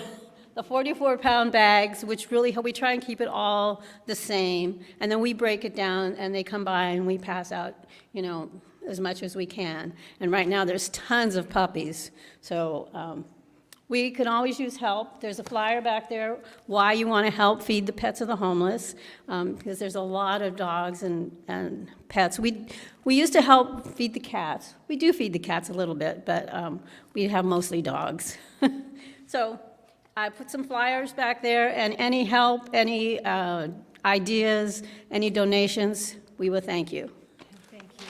the 44-pound bags, which really, we try and keep it all the same. And then we break it down, and they come by, and we pass out, as much as we can. And right now, there's tons of puppies. So we can always use help. There's a flyer back there, why you want to help feed the pets of the homeless, because there's a lot of dogs and pets. We used to help feed the cats. We do feed the cats a little bit, but we have mostly dogs. So I put some flyers back there, and any help, any ideas, any donations, we will thank you. Thank you.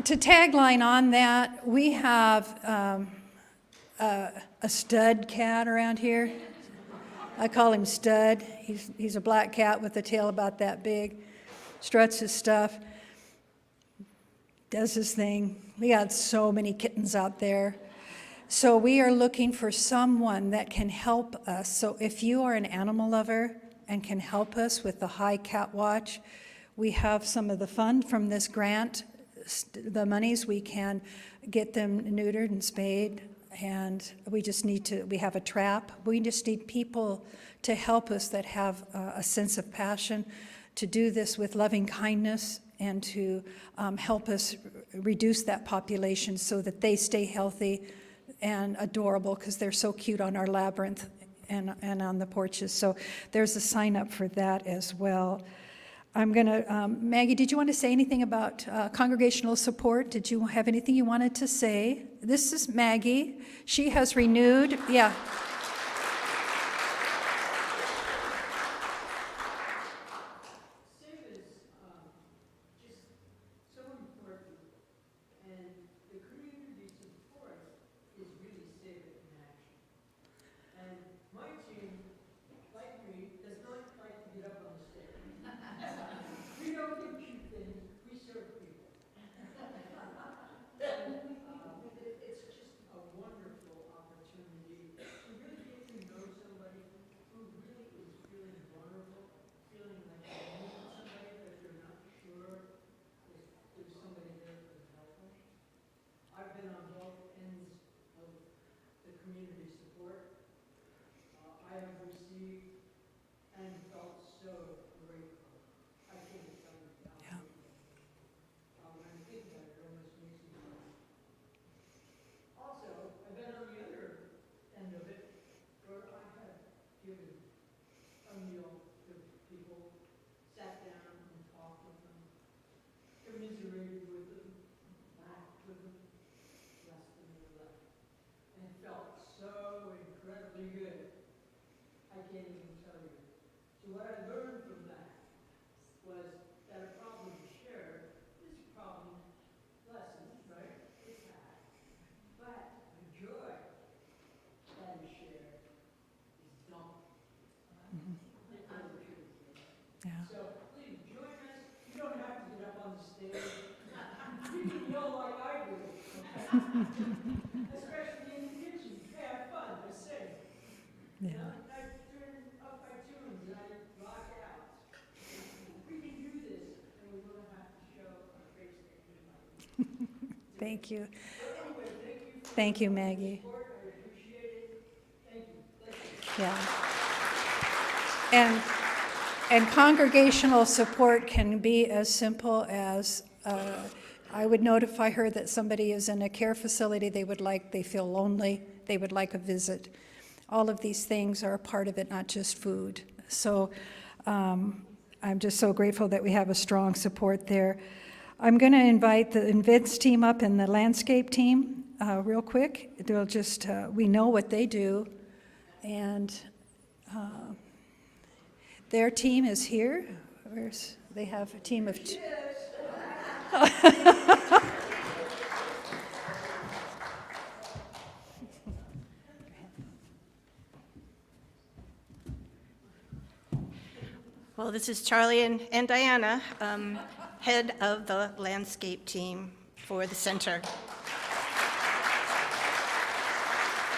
To tagline on that, we have a stud cat around here. I call him Stud. He's a black cat with a tail about that big, struts his stuff, does his thing. We got so many kittens out there. So we are looking for someone that can help us. So if you are an animal lover and can help us with the High Cat Watch, we have some of the fund from this grant, the monies, we can get them neutered and spayed, and we have a trap. We just need people to help us that have a sense of passion to do this with loving kindness and to help us reduce that population so that they stay healthy and adorable, because they're so cute on our labyrinth and on the porches. So there's a sign up for that as well. I'm going to, Maggie, did you want to say anything about congregational support? Did you have anything you wanted to say? This is Maggie. She has renewed, yeah. Especially in the kitchen. Have fun, they're safe. Yeah. I turn up my tunes and I rock out. We can do this, and we will have to show our face that we like. Thank you. Anyway, Thank you, Maggie. support. I appreciate it. Thank you. Yeah. And congregational support can be as simple as I would notify her that somebody is in a care facility they feel lonely, they would like a visit. All of these things are a part of it, not just food. So I'm just so grateful that we have a strong support there. I'm going to invite the events team up and the landscape team real quick. They'll just, we know what they do, and their team is here. They have a team of two. Well, Well, this is Charlie and Diana, head of the landscape team for the center.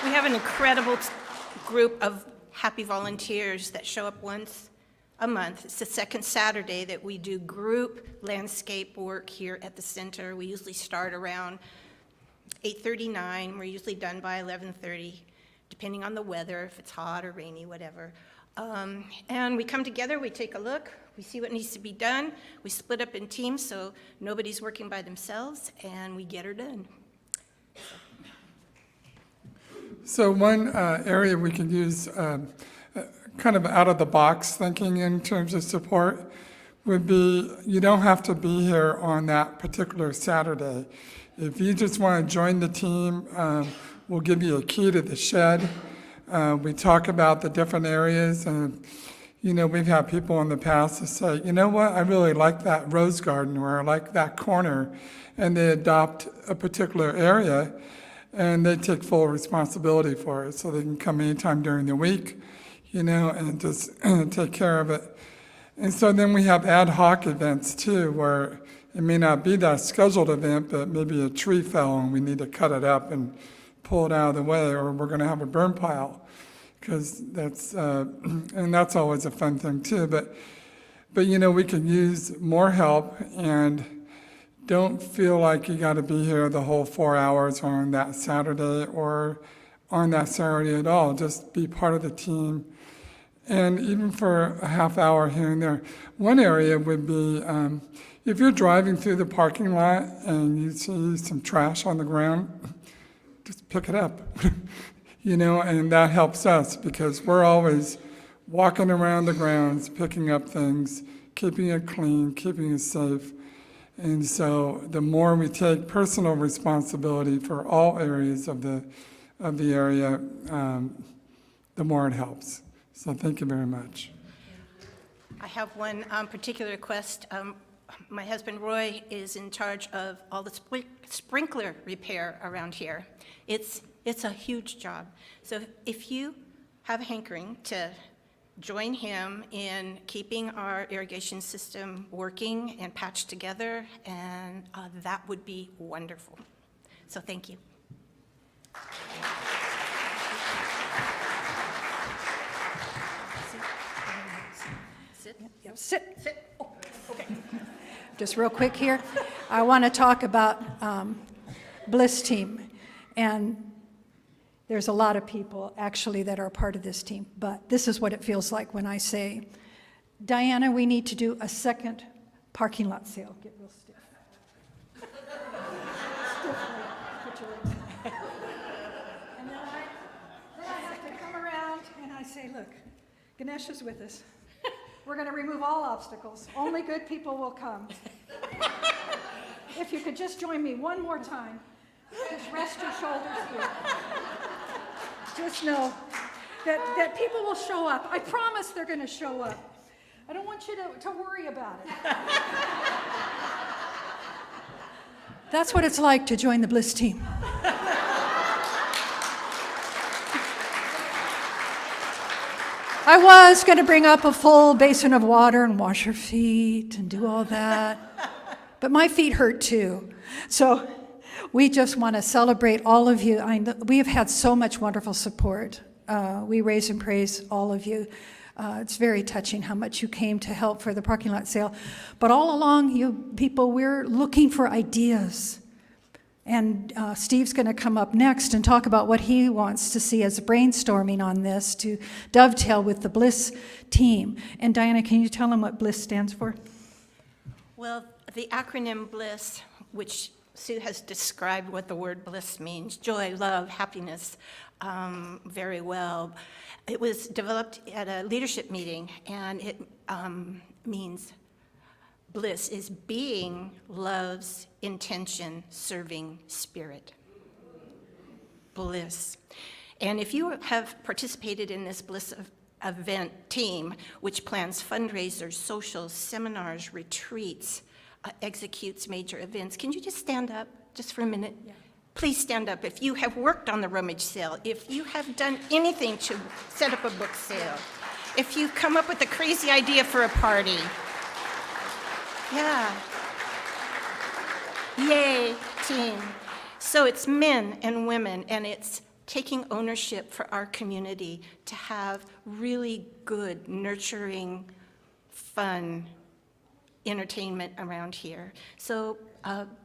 We have an incredible group of happy volunteers that show up once a month. It's the second Saturday that we do group landscape work here at the center. We usually start around 8:39. We're usually done by 11:30, depending on the weather, if it's hot or rainy, whatever. And we come together, we take a look, we see what needs to be done, we split up in teams so nobody's working by themselves, and we get her done. So one area we can use kind of out-of-the-box thinking in terms of support would be, you don't have to be here on that particular Saturday. If you just want to join the team, we'll give you a key to the shed. We talk about the different areas, and we've had people in the past that say, you know what, I really like that rose garden, or I like that corner, and they adopt a particular area, and they take full responsibility for it, so they can come anytime during the week, and just take care of it. And so then we have ad hoc events too, where it may not be that scheduled event, but maybe a tree fell and we need to cut it up and pull it out of the way, or we're going to have a burn pile, because that's and that's always a fun thing too. But we can use more help, and don't feel like you got to be here the whole 4 hours on that Saturday or on that Saturday at all. Just be part of the team, and even for a half hour here and there. One area would be if you're driving through the parking lot and you see some trash on the ground, just pick it up, and that helps us because we're always walking around the grounds, picking up things, keeping it clean, keeping it safe. And so the more we take personal responsibility for all areas of the area, the more it helps. So thank you very much. I have one particular request. My husband Roy is in charge of all the sprinkler repair around here. It's a huge job. So if you have a hankering to join him in keeping our irrigation system working and patched together, and that would be wonderful. So thank you. Sit. Oh, okay. Just real quick here, I want to talk about Bliss Team. And there's a lot of people actually that are a part of this team, but this is what it feels like when I say, Diana, we need to do a second parking lot sale. Get real stiff. Stiffly. Put your legs out. And then I have to come around and I say, look, Ganesh is with us. We're going to remove all obstacles. Only good people will come. If you could just join me one more time, just rest your shoulders here. Just know that people will show up. I promise they're going to show up. I don't want you to worry about it. That's what it's like to join the Bliss Team. I was going to bring up a full basin of water and wash your feet and do all that, but my feet hurt too. So we just want to celebrate all of you. We have had so much wonderful support. We raise and praise all of you. It's very touching how much you came to help for the parking lot sale. But all along, you people, we're looking for ideas. And Steve's going to come up next and talk about what he wants to see as brainstorming on this to dovetail with the Bliss team. And Diana, can you tell them what Bliss stands for? Well, the acronym BLISS, which Sue has described what the word bliss means, joy, love, happiness, very well. It was developed at a leadership meeting, and it means bliss is being love's intention, serving spirit. Bliss. And if you have participated in this Bliss event team, which plans fundraisers, socials, seminars, retreats, executes major events, can you just stand up just for a minute? Yeah. Please stand up. If you have worked on the rummage sale, if you have done anything to set up a book sale, if you come up with a crazy idea for a party. Yeah. Yay, team. So it's men and women, and it's taking ownership for our community to have really good, nurturing, fun entertainment around here. So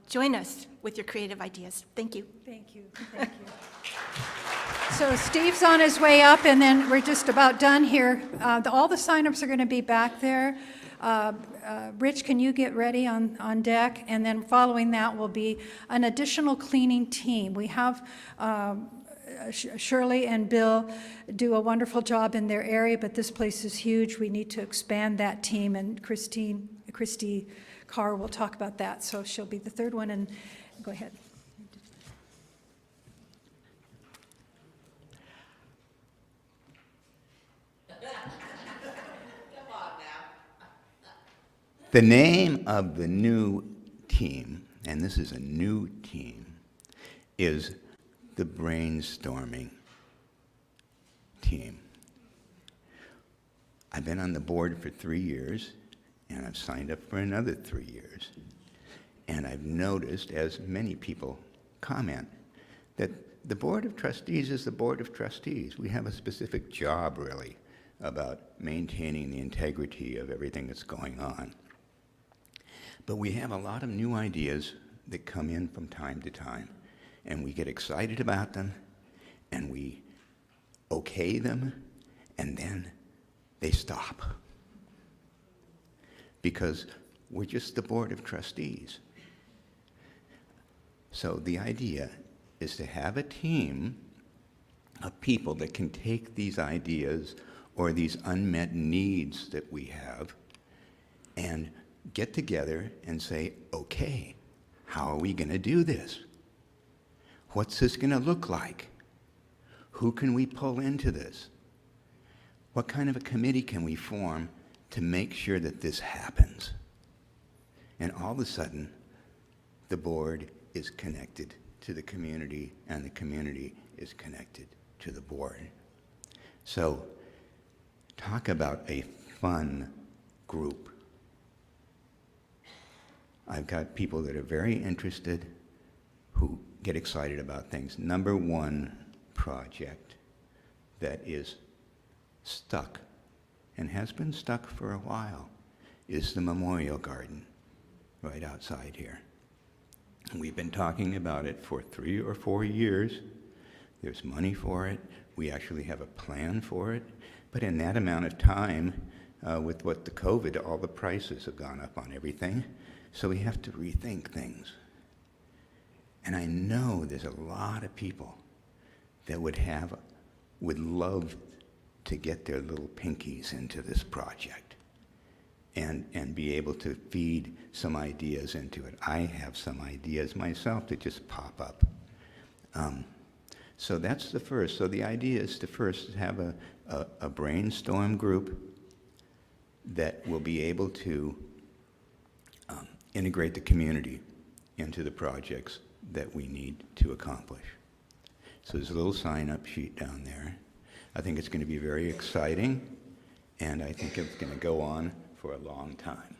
join us with your creative ideas. Thank you. Thank you. Thank you. So Steve's on his way up, and then we're just about done here. All the signups are going to be back there. Rich, can you get ready on deck? And then following that will be an additional cleaning team. We have Shirley and Bill do a wonderful job in their area, but this place is huge. We need to expand that team, and Christy Carr will talk about that, so she'll be the third one. And go ahead. The name of the new team, and this is a new team, is the brainstorming team. I've been on the board for 3 years, and I've signed up for another 3 years. And I've noticed, as many people comment, that the Board of Trustees is the Board of Trustees. We have a specific job, really, about maintaining the integrity of everything that's going on. But we have a lot of new ideas that come in from time to time, and we get excited about them, and we okay them, and then they stop. Because we're just the Board of Trustees. So the idea is to have a team of people that can take these ideas or these unmet needs that we have and get together and say, okay, how are we going to do this? What's this going to look like? Who can we pull into this? What kind of a committee can we form to make sure that this happens? And all of a sudden, the board is connected to the community, and the community is connected to the board. So, talk about a fun group. I've got people that are very interested, who get excited about things. Number one project that is stuck, and has been stuck for a while, is the memorial garden right outside here. And we've been talking about it for 3 or 4 years. There's money for it. We actually have a plan for it. But in that amount of time, with what the COVID, all the prices have gone up on everything. So we have to rethink things. And I know there's a lot of people that would love to get their little pinkies into this project and be able to feed some ideas into it. I have some ideas myself that just pop up. So that's the first. So the idea is to first have a brainstorm group that will be able to integrate the community into the projects that we need to accomplish. So there's a little sign-up sheet down there. I think it's going to be very exciting, and I think it's going to go on for a long time.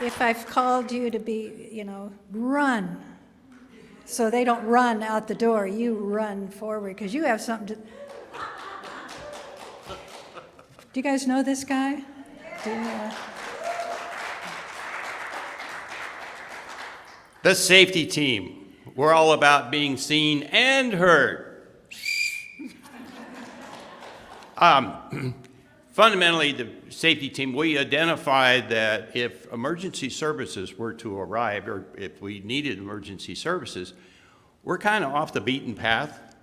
If I've called you to be, run, so they don't run out the door, you run forward, because you have something to... Do you guys know this guy? The safety team. We're all about being seen and heard. Fundamentally, the safety team, we identified that if emergency services were to arrive, or if we needed emergency services, we're kind of off the beaten path,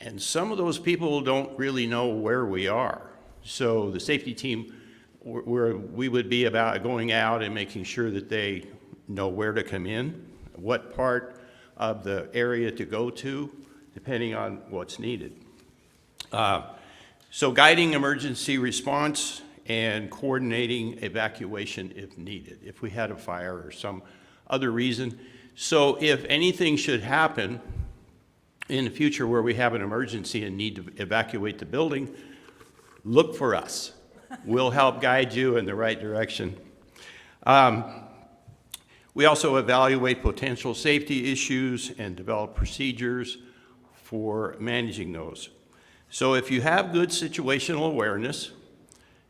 and some of those people don't really know where we are. So the safety team, we would be about going out and making sure that they know where to come in, what part of the area to go to, depending on what's needed. So guiding emergency response and coordinating evacuation if needed, if we had a fire or some other reason. So if anything should happen, in the future where we have an emergency and need to evacuate the building, look for us. We'll help guide you in the right direction. We also evaluate potential safety issues and develop procedures for managing those. So if you have good situational awareness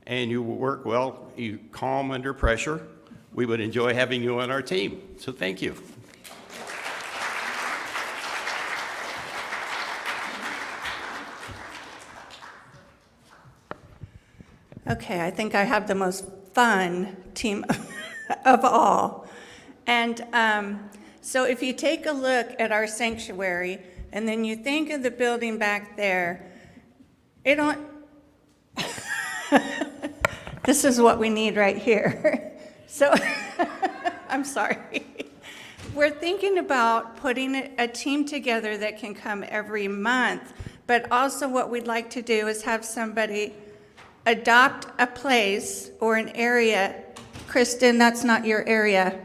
and you work well, you calm under pressure, we would enjoy having you on our team. So thank you. Okay, I think I have the most fun team of all. And so if you take a look at our sanctuary, and then you think of the building back there, this is what we need right here. So, I'm sorry. We're thinking about putting a team together that can come every month, but also what we'd like to do is have somebody adopt a place or an area. Kristen, that's not your area.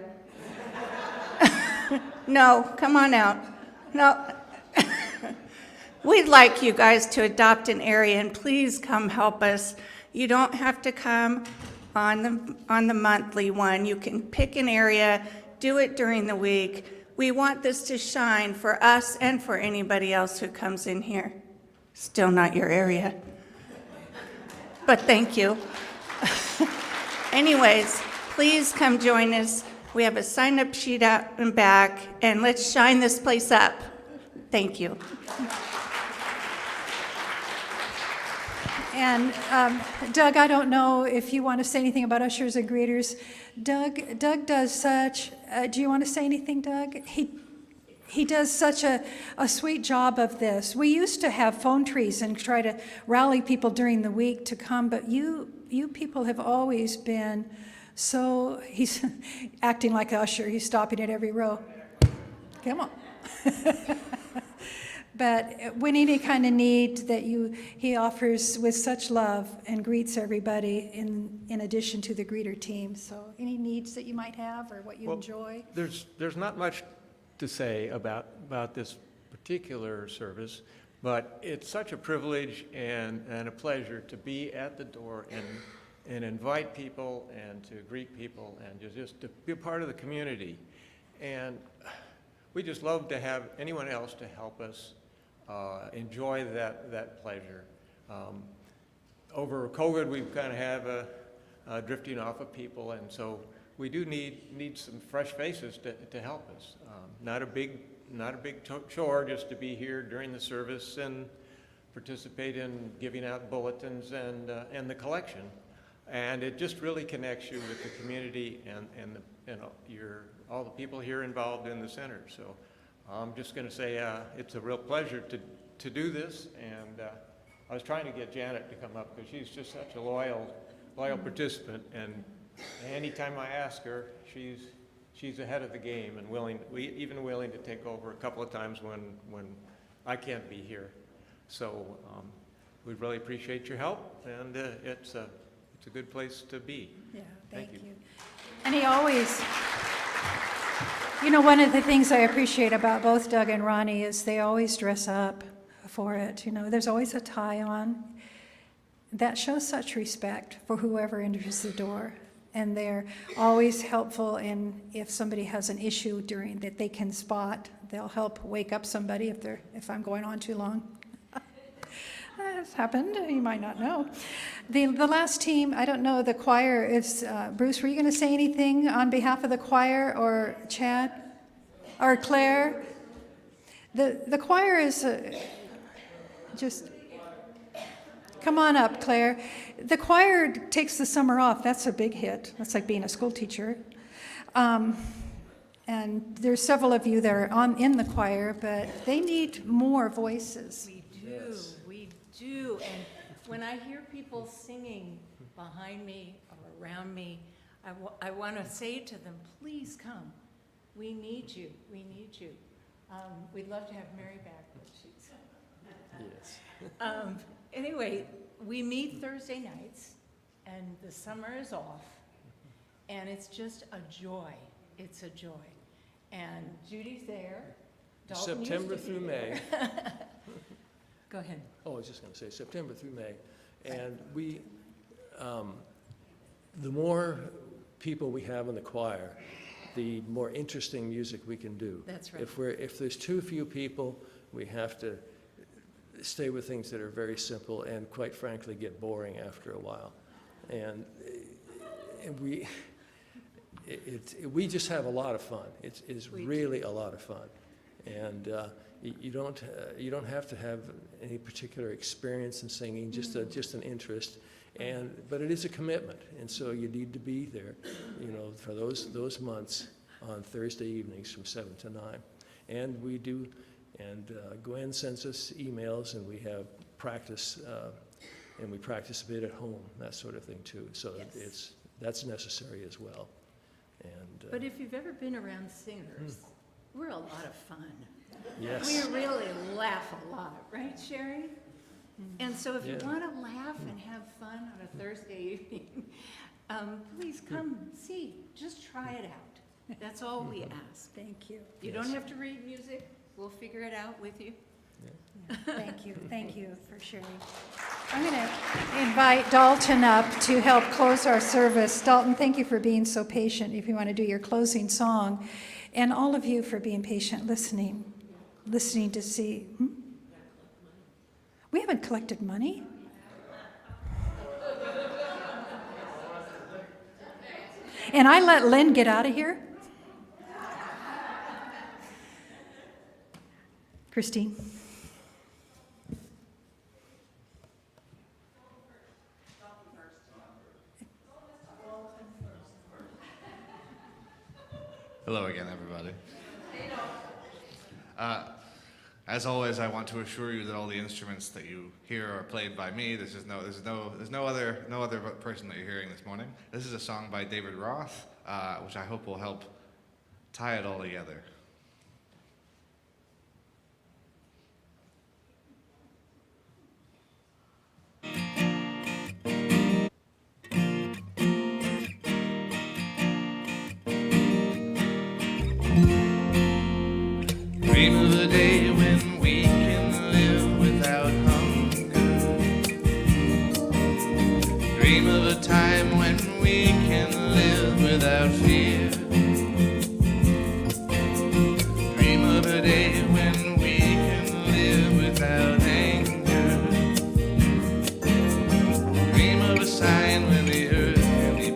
No, come on out. No. We'd like you guys to adopt an area, and please come help us. You don't have to come on the monthly one. You can pick an area, do it during the week. We want this to shine for us and for anybody else who comes in here. Still not your area. But thank you. Anyways, please come join us. We have a sign-up sheet out and back, and let's shine this place up. Thank you. And Doug, I don't know if you want to say anything about ushers and greeters. Doug does such, do you want to say anything, Doug? He does such a sweet job of this. We used to have phone trees and try to rally people during the week to come, but you people have always been so, he's acting like an usher. He's stopping at every row. Come on. But when any kind of need that he offers with such love and greets everybody in addition to the greeter team. So any needs that you might have or what you enjoy? There's not much to say about this particular service, but it's such a privilege and a pleasure to be at the door and invite people and to greet people and just to be a part of the community. And we just love to have anyone else to help us enjoy that pleasure. Over COVID, we've kind of have a drifting off of people, and so we do need some fresh faces to help us. Not a big chore just to be here during the service and participate in giving out bulletins and the collection. And it just really connects you with the community and all the people here involved in the center. So I'm just going to say it's a real pleasure to do this. And I was trying to get Janet to come up because she's just such a loyal participant. And anytime I ask her, she's ahead of the game and willing to take over a couple of times when I can't be here. So we really appreciate your help, and it's a good place to be. Yeah, thank you. And he always, one of the things I appreciate about both Doug and Ronnie is they always dress up for it. There's always a tie on. That shows such respect for whoever enters the door. And they're always helpful in if somebody has an issue that they can spot. They'll help wake up somebody if I'm going on too long. That's happened. You might not know. The last team, I don't know, the choir is, Bruce, were you going to say anything on behalf of the choir, or Chad or Claire? The choir is just, come on up, Claire. The choir takes the summer off. That's a big hit. That's like being a school teacher. And there's several of you that are in the choir, but they need more voices. We do. And when I hear people singing behind me or around me, I want to say to them, please come. We need you. We need you. We'd love to have Mary back, but she's... Yes. Anyway, we meet Thursday nights, and the summer is off, and it's just a joy. It's a joy. And Judy's there, Dalton used September to through be May. Go ahead. Oh, I was just going to say September through May. And we, the more people we have in the choir, the more interesting music we can do. That's right. If there's too few people, we have to stay with things that are very simple and quite frankly get boring after a while. And we just have a lot of fun. It's really a lot of fun. And you don't have to have any particular experience in singing, just an interest. But it is a commitment, and so you need to be there, for those months on Thursday evenings from 7 to 9. And we do, and Gwen sends us emails, and we have practice, and we practice a bit at home, that sort of thing too. So Yes. that's necessary as well. And But if you've ever been around singers, we're a lot of fun. yes. We really laugh a lot, right, Sherry? And so if you Yeah. want to laugh and have fun on a Thursday evening, please come see. Just try it out. That's all we ask. Thank you. You don't have to read music. We'll figure it out with you. Thank you. Thank you for sharing. I'm going to invite Dalton up to help close our service. Dalton, thank you for being so patient. If you want to do your closing song, and all of you for being patient, listening to see. We haven't collected money. And I let Lynn get out of here. Christine. Hello again, everybody. As always, I want to assure you that all the instruments that you hear are played by me. There's no other person that you're hearing this morning. This is a song by David Roth, which I hope will help tie it all together. Dream of a day when we can live without hunger. Dream of a time when we can live without fear. Dream of a day when we can live without anger. Dream of a sign when the earth can be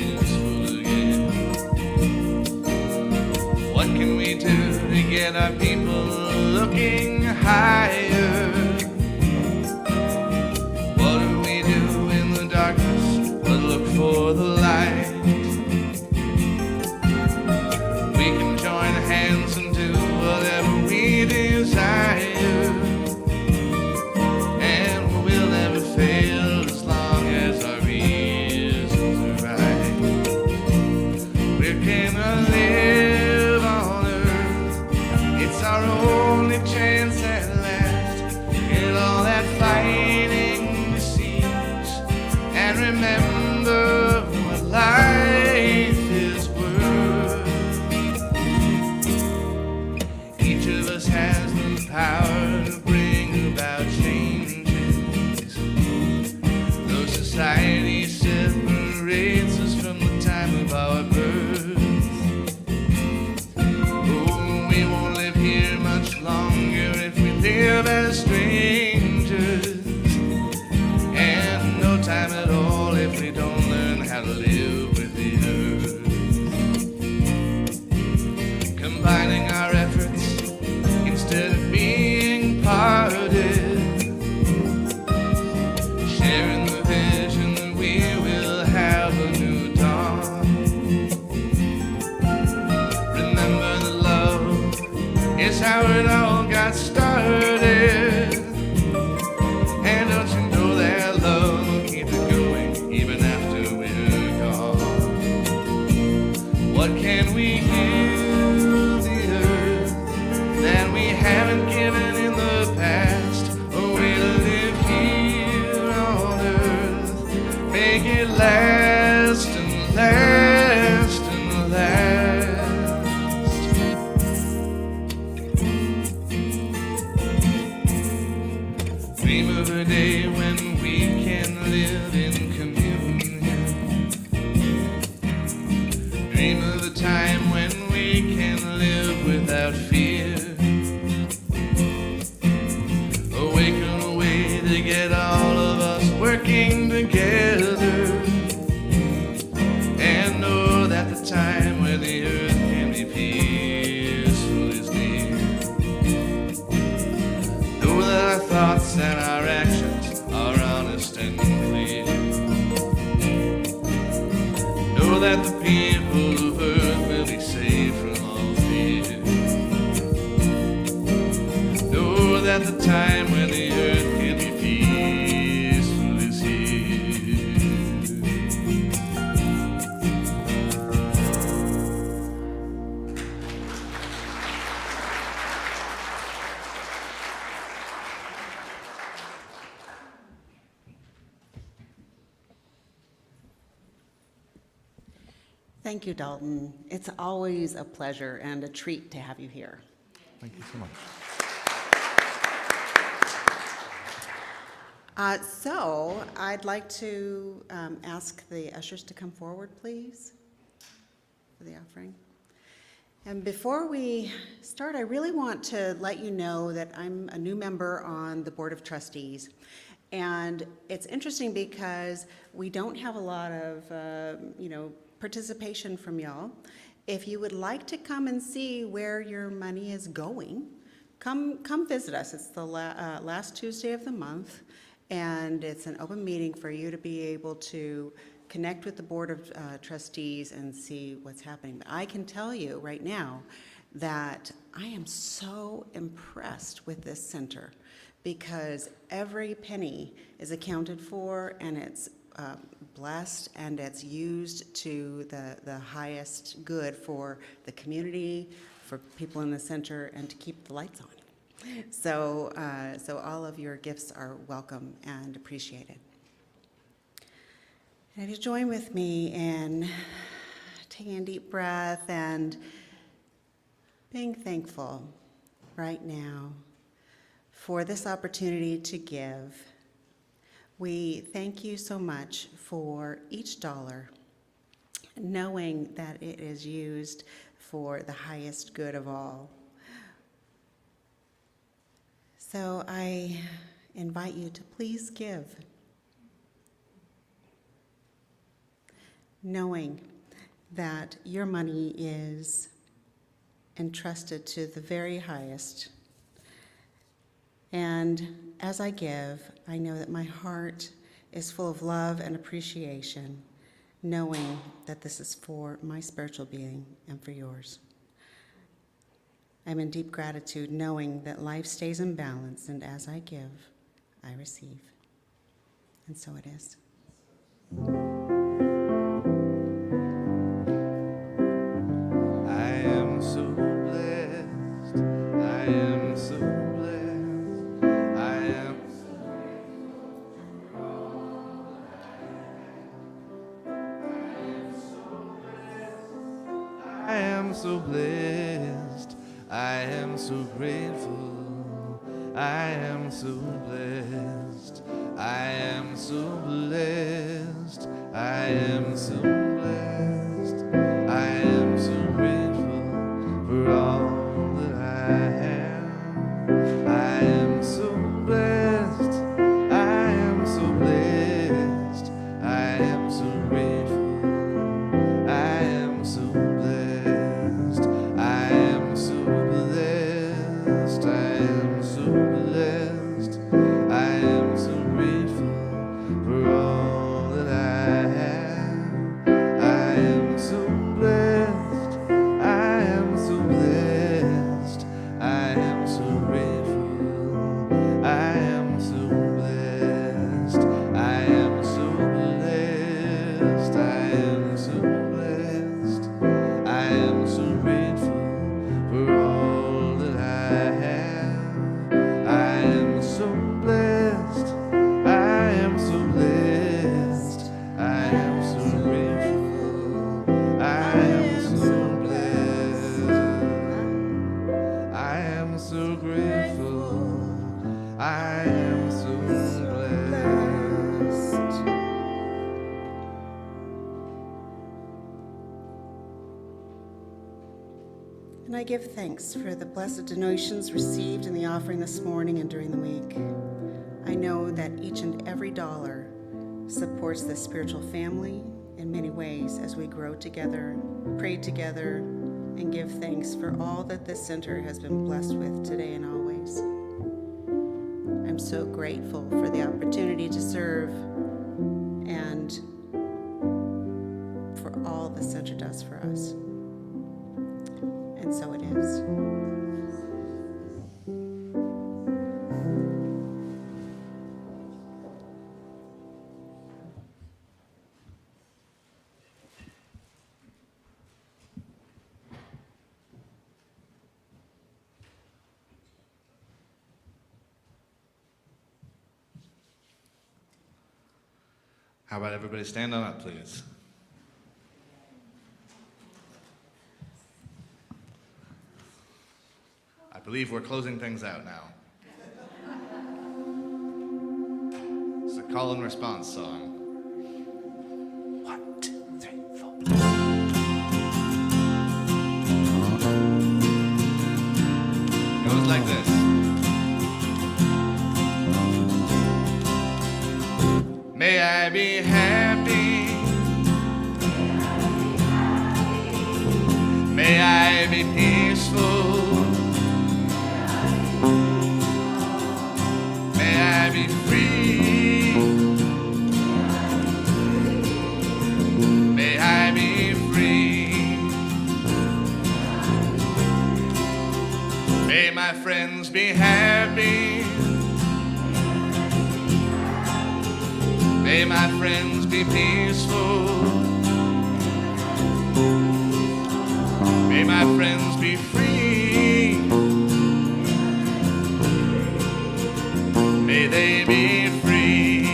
peaceful again. What can we do to get our people looking higher? What do we do in the darkness but look for the light? We can join hands and do whatever we desire, and we'll never fail as long as our reasons are right. We're gonna live on earth, it's our only chance at last. Dream of a day when we can live in communion. Dream of a time when we can live without fear. Awaken a way to get all of us working together. And know that the time when the earth can be peaceful is near. Know that our thoughts and our actions are honest and clear. Know that the people of earth will be safe from all fear. Know that the time when the earth can be peaceful is here. Thank you, Dalton. It's always a pleasure and a treat to have you here. Thank you so much. So I'd like to ask the ushers to come forward, please, for the offering. And before we start, I really want to let you know that I'm a new member on the Board of Trustees. And it's interesting because we don't have a lot of, participation from y'all. If you would like to come and see where your money is going, come visit us. It's the last Tuesday of the month, and it's an open meeting for you to be able to connect with the Board of Trustees and see what's happening. But I can tell you right now that I am so impressed with this center because every penny is accounted for, and it's blessed, and it's used to the highest good for the community, for people in the center, and to keep the lights on. So all of your gifts are welcome and appreciated. And if you join with me in taking a deep breath and being thankful right now for this opportunity to give. We thank you so much for each dollar, knowing that it is used for the highest good of all. So I invite you to please give, knowing that your money is entrusted to the very highest. And as I give, I know that my heart is full of love and appreciation, knowing that this is for my spiritual being and for yours. I'm in deep gratitude, knowing that life stays in balance, and as I give, I receive. And so it is. I am so blessed. I am so blessed. I am so I am so blessed. I am so grateful. I am so blessed. I am so blessed. I am so blessed. I am so grateful for all that I have. I am so blessed. I am so blessed. I am so grateful. I am so blessed. I am so blessed. I am so blessed. I am so grateful for all that I have. I give thanks for the blessed donations received in the offering this morning and during the week. I know that each and every dollar supports this spiritual family in many ways as we grow together, pray together, and give thanks for all that this center has been blessed with today and always. I'm so grateful for the opportunity to serve and for all the center does for us. And so it is. How about everybody stand on up, please? I believe we're closing things out now. It's a call and response song. 1, 2, 3, 4. It goes like this. May I be happy. May I be peaceful. May I be free. May I be free. May my friends be happy. May my friends be peaceful. May my friends be free. May they be free.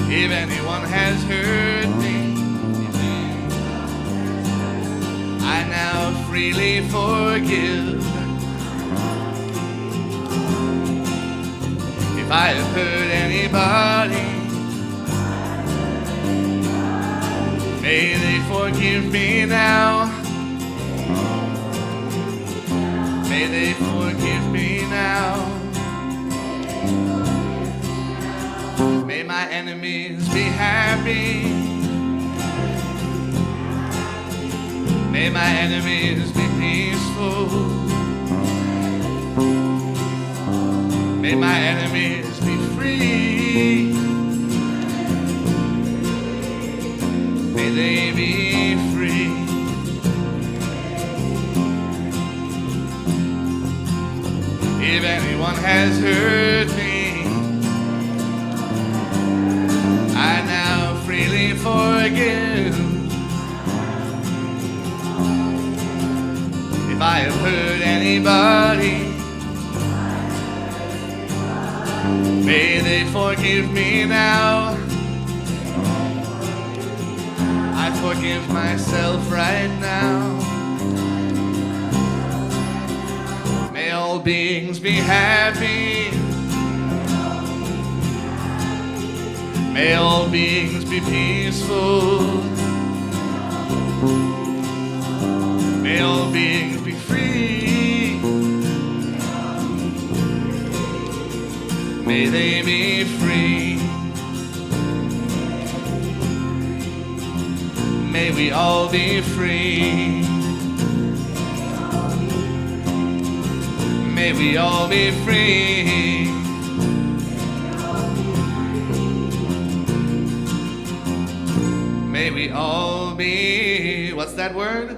If anyone has hurt me, I now freely forgive. If I have hurt anybody, may they forgive me now. May they forgive me now. May my enemies be happy. May my enemies be peaceful. May my enemies be free. May they be free. If anyone has hurt me, I now freely forgive. If I have hurt anybody, may they forgive me now. I forgive myself right now. May all beings be happy. May all beings be peaceful. May all beings be free. May they be free. May we all be free. May we all be free. May we all be, what's that word?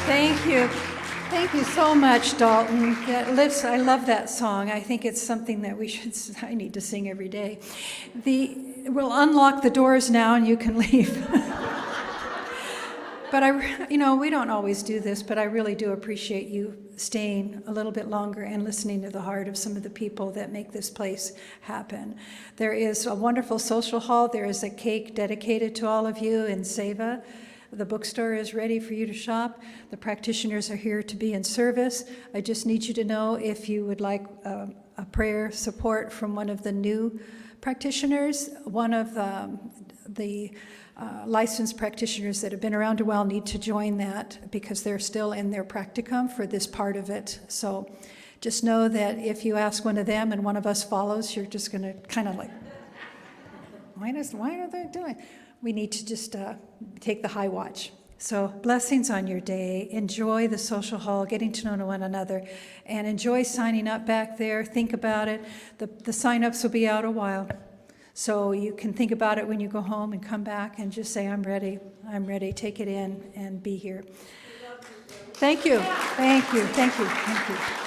Thank you. Thank you so much, Dalton. That lifts, I love that song. I think it's something that I need to sing every day. We'll unlock the doors now and you can leave. But we don't always do this, but I really do appreciate you staying a little bit longer and listening to the heart of some of the people that make this place happen. There is a wonderful social hall. There is a cake dedicated to all of you in Seva. The bookstore is ready for you to shop. The practitioners are here to be in service. I just need you to know if you would like a prayer support from one of the new practitioners. One of the licensed practitioners that have been around a while need to join that because they're still in their practicum for this part of it. So just know that if you ask one of them and one of us follows, you're just going to kind of like, why are they doing? We need to just take the high watch. So blessings on your day. Enjoy the social hall, getting to know one another, and enjoy signing up back there. Think about it. The sign-ups will be out a while. So you can think about it when you go home and come back and just say, I'm ready, take it in and be here. Thank you, thank you, thank you, thank you.